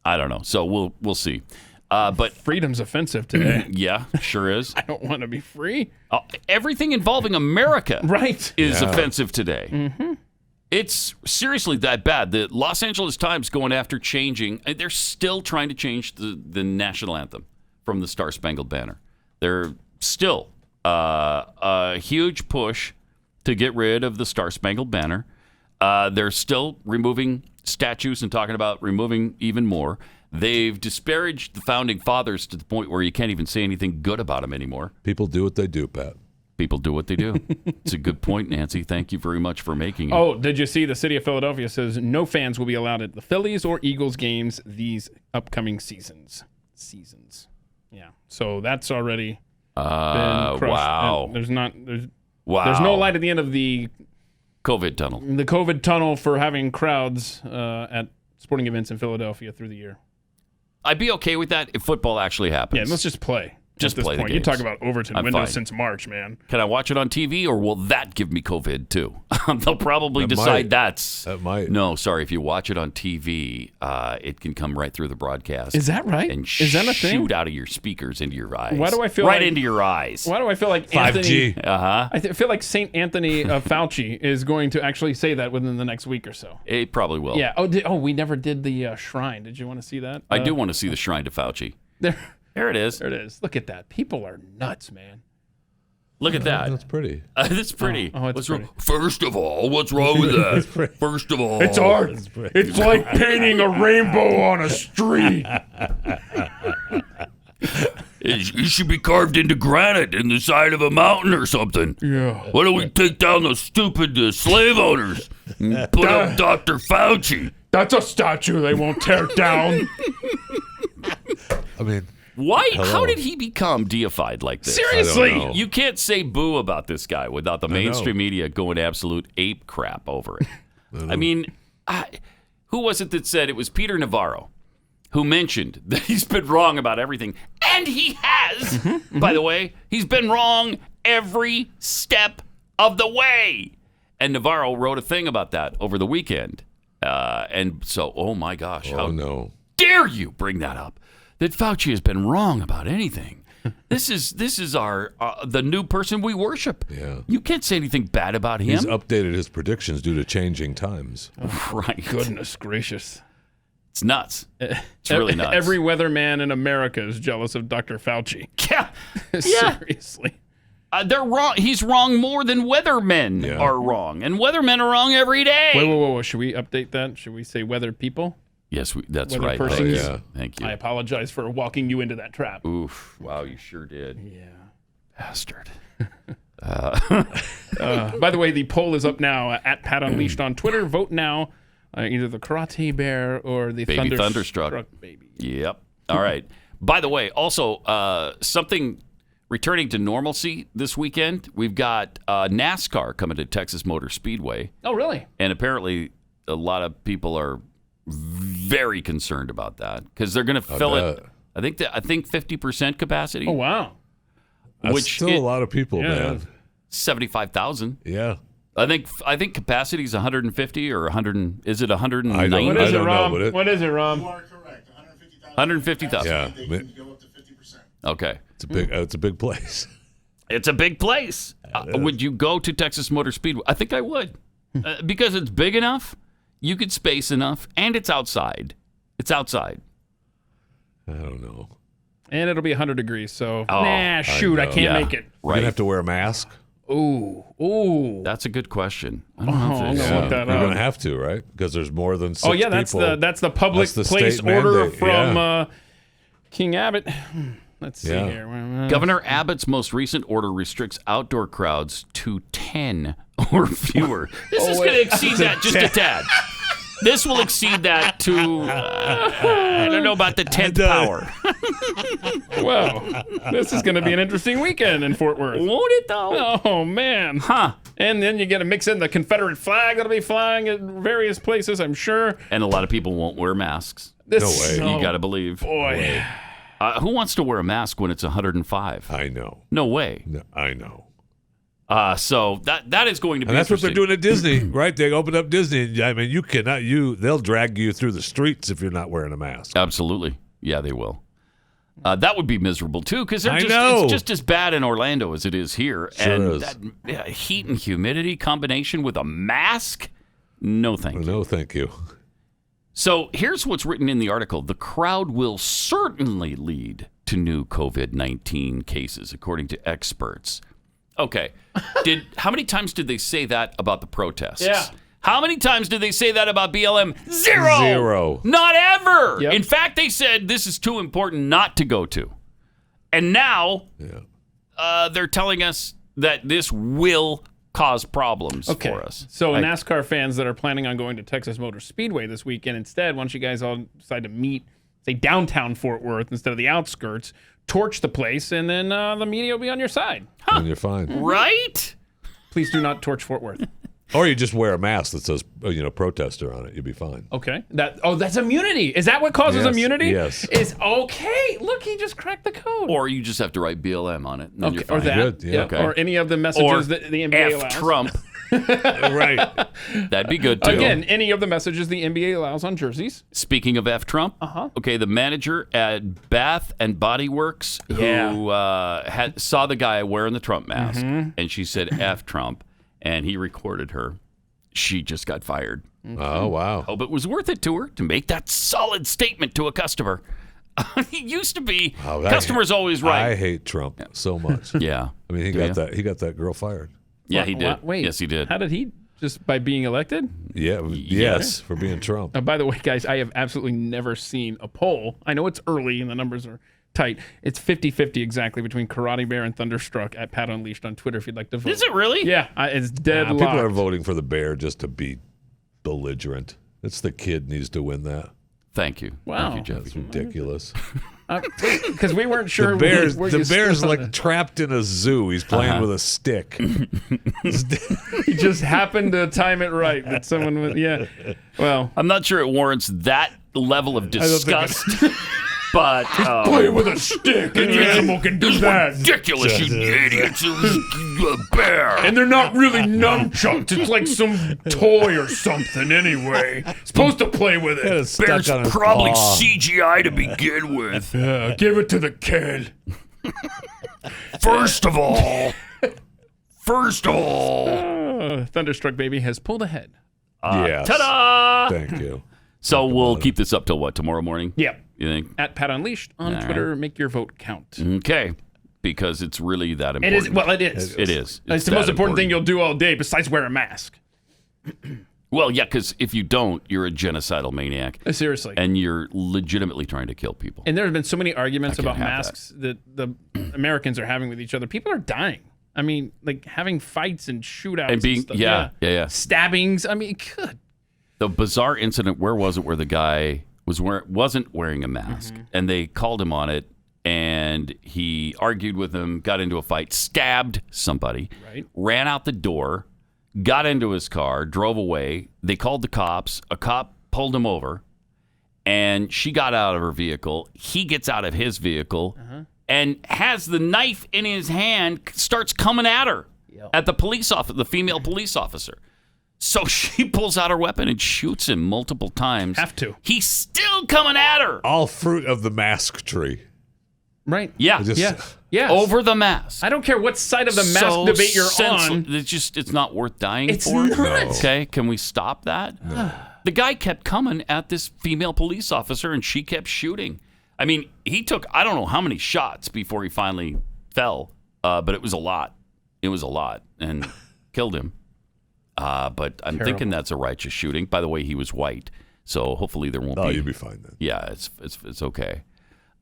I don't know. So we'll see. But freedom's offensive today. Yeah, sure is. I don't want to be free. Everything involving America, is Yeah. offensive today. Mm-hmm. It's seriously that bad. The Los Angeles Times going after changing. They're still trying to change the national anthem from the Star Spangled Banner. They're still a huge push to get rid of the Star Spangled Banner. They're still removing statues and talking about removing even more. They've disparaged the Founding Fathers to the point where you can't even say anything good about them anymore. People do what they do, Pat. People do what they do. It's a good point, Nancy. Thank you very much for making it. Oh, did you see the city of Philadelphia says no fans will be allowed at the Phillies or Eagles games these upcoming seasons. Yeah. So that's already been crushed. Wow. There's no light at the end of the COVID tunnel. The COVID tunnel for having crowds at sporting events in Philadelphia through the year. I'd be okay with that if football actually happens. Yeah, let's just play. Just at this play the point. games. You talk about Overton I'm windows fine. since March, man. Can I watch it on TV, or will that give me COVID too? They'll probably decide that might. No, sorry. If you watch it on TV, it can come right through the broadcast. Is that right? And Is that a thing? shoot out of your speakers into your eyes. Why do I feel right like- into your eyes? Why do I feel like 5G. Anthony? I feel like Saint Anthony Fauci is going to actually say that within the next week or so. It probably will. Yeah. We never did the shrine. Did you want to see that? I do want to see the shrine to Fauci. There it is. There it is. Look at that. People are nuts, man. Look at that. That's pretty. That's pretty. It's What's pretty. wrong? First of all, what's wrong with that? First of all, It's art. It's like painting a rainbow on a street. It should be carved into granite in the side of a mountain or something. Yeah. Why don't we take down those stupid slave owners and put up Dr. Fauci? That's a statue they won't tear down. I mean, why? hello. How did he become deified like this? Seriously. I don't know. You can't say boo about this guy without the mainstream media going absolute ape crap over it. I mean, who was it that said it was Peter Navarro who mentioned that he's been wrong about everything? And he has, by the way. He's been wrong every step of the way. And Navarro wrote a thing about that over the weekend. And so, oh my gosh. How dare you bring that up? That Fauci has been wrong about anything. This is our the new person we worship. Yeah. You can't say anything bad about him. He's updated his predictions due to changing times. Right. Goodness gracious. It's nuts. It's really nuts. Every weatherman in America is jealous of Dr. Fauci. Yeah. Seriously. They're wrong. He's wrong more than weathermen are wrong. And weathermen are wrong every day. Wait. Should we update that? Should we say weather people? Yes, that's Weather right. persons? Thank you. I apologize for walking you into that trap. Oof. Wow, you sure did. Yeah. Bastard. By the way, the poll is up now at Pat Unleashed on Twitter. Vote now. Either the Karate Bear or the Baby Thunderstruck. Baby. Yep. All right. By the way, also, something returning to normalcy this weekend. We've got NASCAR coming to Texas Motor Speedway. Oh, really? And apparently a lot of people are very concerned about that because they're going to fill it. I think 50% capacity. Oh, wow. That's still a lot of people, man. 75,000. Yeah. I think capacity is 150 or 100. Is it 190? What is I don't it, Rom? know, What is it, Rom? You are correct. 150,000. 150,000. Yeah. They can go up to 50%. Okay. It's a big place. It's a big place. Would you go to Texas Motor Speedway? I think I would because it's big enough. You could space enough, and it's outside. It's outside. I don't know. And it'll be 100 degrees, so I can't make it. You're gonna have to wear a mask. Ooh. That's a good question. I don't know if I'm gonna look that You're up. gonna have to, right? Because there's more than 6 people. That's the public That's the place state order mandate, from King Abbott. Let's see Yeah. here. Governor Abbott's most recent order restricts outdoor crowds to 10 or fewer. This is going to exceed that just a tad. This will exceed that to, I don't know about the 10th power. Well, this is going to be an interesting weekend in Fort Worth. Won't it, though? Oh, man. Huh. And then you get to mix in the Confederate flag that'll be flying at various places, I'm sure. And a lot of people won't wear masks. No way. You got to believe. Boy. Who wants to wear a mask when it's 105? I know. No way. No, I know. So that is going to be And that's what they're interesting. doing at Disney, right? They opened up Disney. I mean, they'll drag you through the streets if you're not wearing a mask. Absolutely. Yeah, they will. That would be miserable, too, because I know. it's just as bad in Orlando as it is here. Sure and is. that heat and humidity combination with a mask? No, thank you. No, thank you. So here's what's written in the article. The crowd will certainly lead to new COVID-19 cases, according to experts. Okay. How many times did they say that about the protests? Yeah. How many times did they say that about BLM? Zero. Not ever. Yep. In fact, they said this is too important not to go to. And now they're telling us that this will cause problems for us. So NASCAR fans that are planning on going to Texas Motor Speedway this weekend, instead, why don't you guys all decide to meet, say, downtown Fort Worth instead of the outskirts, torch the place, and then the media will be on your side. And you're fine. Right? Please do not torch Fort Worth. Or you just wear a mask that says, protester on it. You'll be fine. Okay. That's immunity. Is that what causes immunity? Yes. Is okay. Look, he just cracked the code. Or you just have to write BLM on it. And then you're fine. Or that. Good, yeah. Okay. Or any of the messages that the NBA allows. Trump. Right. That'd be good, too. Again, any of the messages the NBA allows on jerseys. Speaking of F. Trump, okay, the manager at Bath and Body Works who saw the guy wearing the Trump mask, and she said F. Trump, and he recorded her. She just got fired. Oh, wow. Hope it was worth it to her to make that solid statement to a customer. He used to be customers always right. I hate Trump so much. Yeah. I mean, he got that girl fired. Yeah, he did. Wait. Yes, he did. How did he? Just by being elected? Yeah. Yes, for being Trump. By the way, guys, I have absolutely never seen a poll. I know it's early and the numbers are tight. It's 50-50 exactly between Karate Bear and Thunderstruck at Pat Unleashed on Twitter if you'd like to vote. Is it really? Yeah, it's dead locked. People are voting for the Bear just to be belligerent. It's the kid needs to win that. Thank you. Wow. Thank you, Jeff. That's ridiculous. Because we weren't sure. The bear's like trapped in a zoo. He's playing with a stick. He just happened to time it right. That someone would, Well, I'm not sure it warrants that level of disgust. But play with a stick. Any animal can do that. Ridiculous, you idiots! It was a bear, and they're not really nunchucks. It's like some toy or something. Anyway, supposed to play with it. Bear's probably CGI to begin with. Give it to the kid. First of all, Thunderstruck baby has pulled ahead. Yes. Ta-da! Thank you. So we'll keep this up till what, tomorrow morning? Yeah. You think? At Pat Unleashed on Twitter. Make your vote count. Okay. Because it's really that important. It is. Well, it is. It is. It's the most important thing you'll do all day besides wear a mask. Well, yeah, because if you don't, you're a genocidal maniac. Seriously. And you're legitimately trying to kill people. And there have been so many arguments about masks that the Americans are having with each other. People are dying. I mean, like having fights and shootouts and being, and stuff. Yeah. Stabbings. I mean, good. The bizarre incident, where was it, where the guy wasn't wearing a mask, and they called him on it, and he argued with them, got into a fight, stabbed somebody, ran out the door, got into his car, drove away. They called the cops. A cop pulled him over, and she got out of her vehicle. He gets out of his vehicle and has the knife in his hand, starts coming at her, at the police officer, the female police officer. So she pulls out her weapon and shoots him multiple times. Have to. He's still coming at her. All fruit of the mask tree. Right. Yeah. Yeah. Over the mask. I don't care what side of the mask debate you're on. It's not worth dying it's for. Not. No. Okay. Can we stop that? No. The guy kept coming at this female police officer, and she kept shooting. I mean, he took, I don't know how many shots before he finally fell, but it was a lot. It was a lot, and killed him. But I'm thinking that's a righteous shooting. By the way, he was white, so hopefully there won't be. Oh, you'll be fine then. Yeah, it's okay.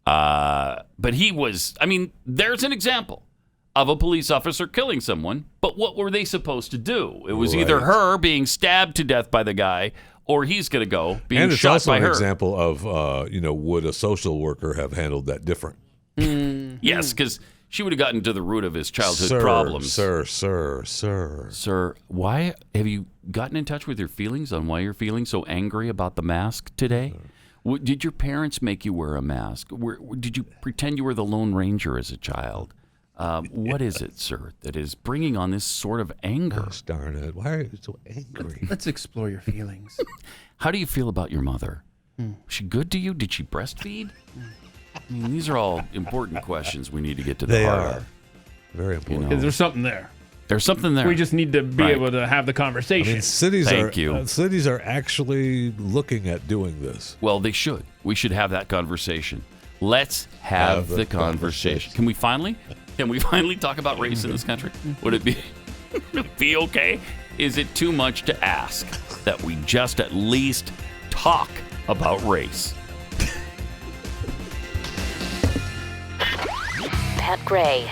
But he was. I mean, there's an example of a police officer killing someone. But what were they supposed to do? It was either her being stabbed to death by the guy, or he's going to go being shot by her. And it's also an example of, would a social worker have handled that different? Yes, because she would have gotten to the root of his childhood problems. Sir, why have you gotten in touch with your feelings on why you're feeling so angry about the mask today? Did your parents make you wear a mask? Did you pretend you were the Lone Ranger as a child? What is it, sir, that is bringing on this sort of anger? Gosh darn it. Why are you so angry? Let's explore your feelings. How do you feel about your mother? Was she good to you? Did she breastfeed? I mean, these are all important questions we need to get to the heart of. They are. Very important. Because there's something there. There's something there. We just need to be able to have the conversation. I mean, cities are actually looking at doing this. Well, they should. We should have that conversation. Let's have the conversation. Can we finally talk about race in this country? Would it be okay? Is it too much to ask that we just at least talk about race? Pat Gray,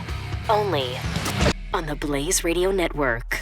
only on the Blaze Radio Network.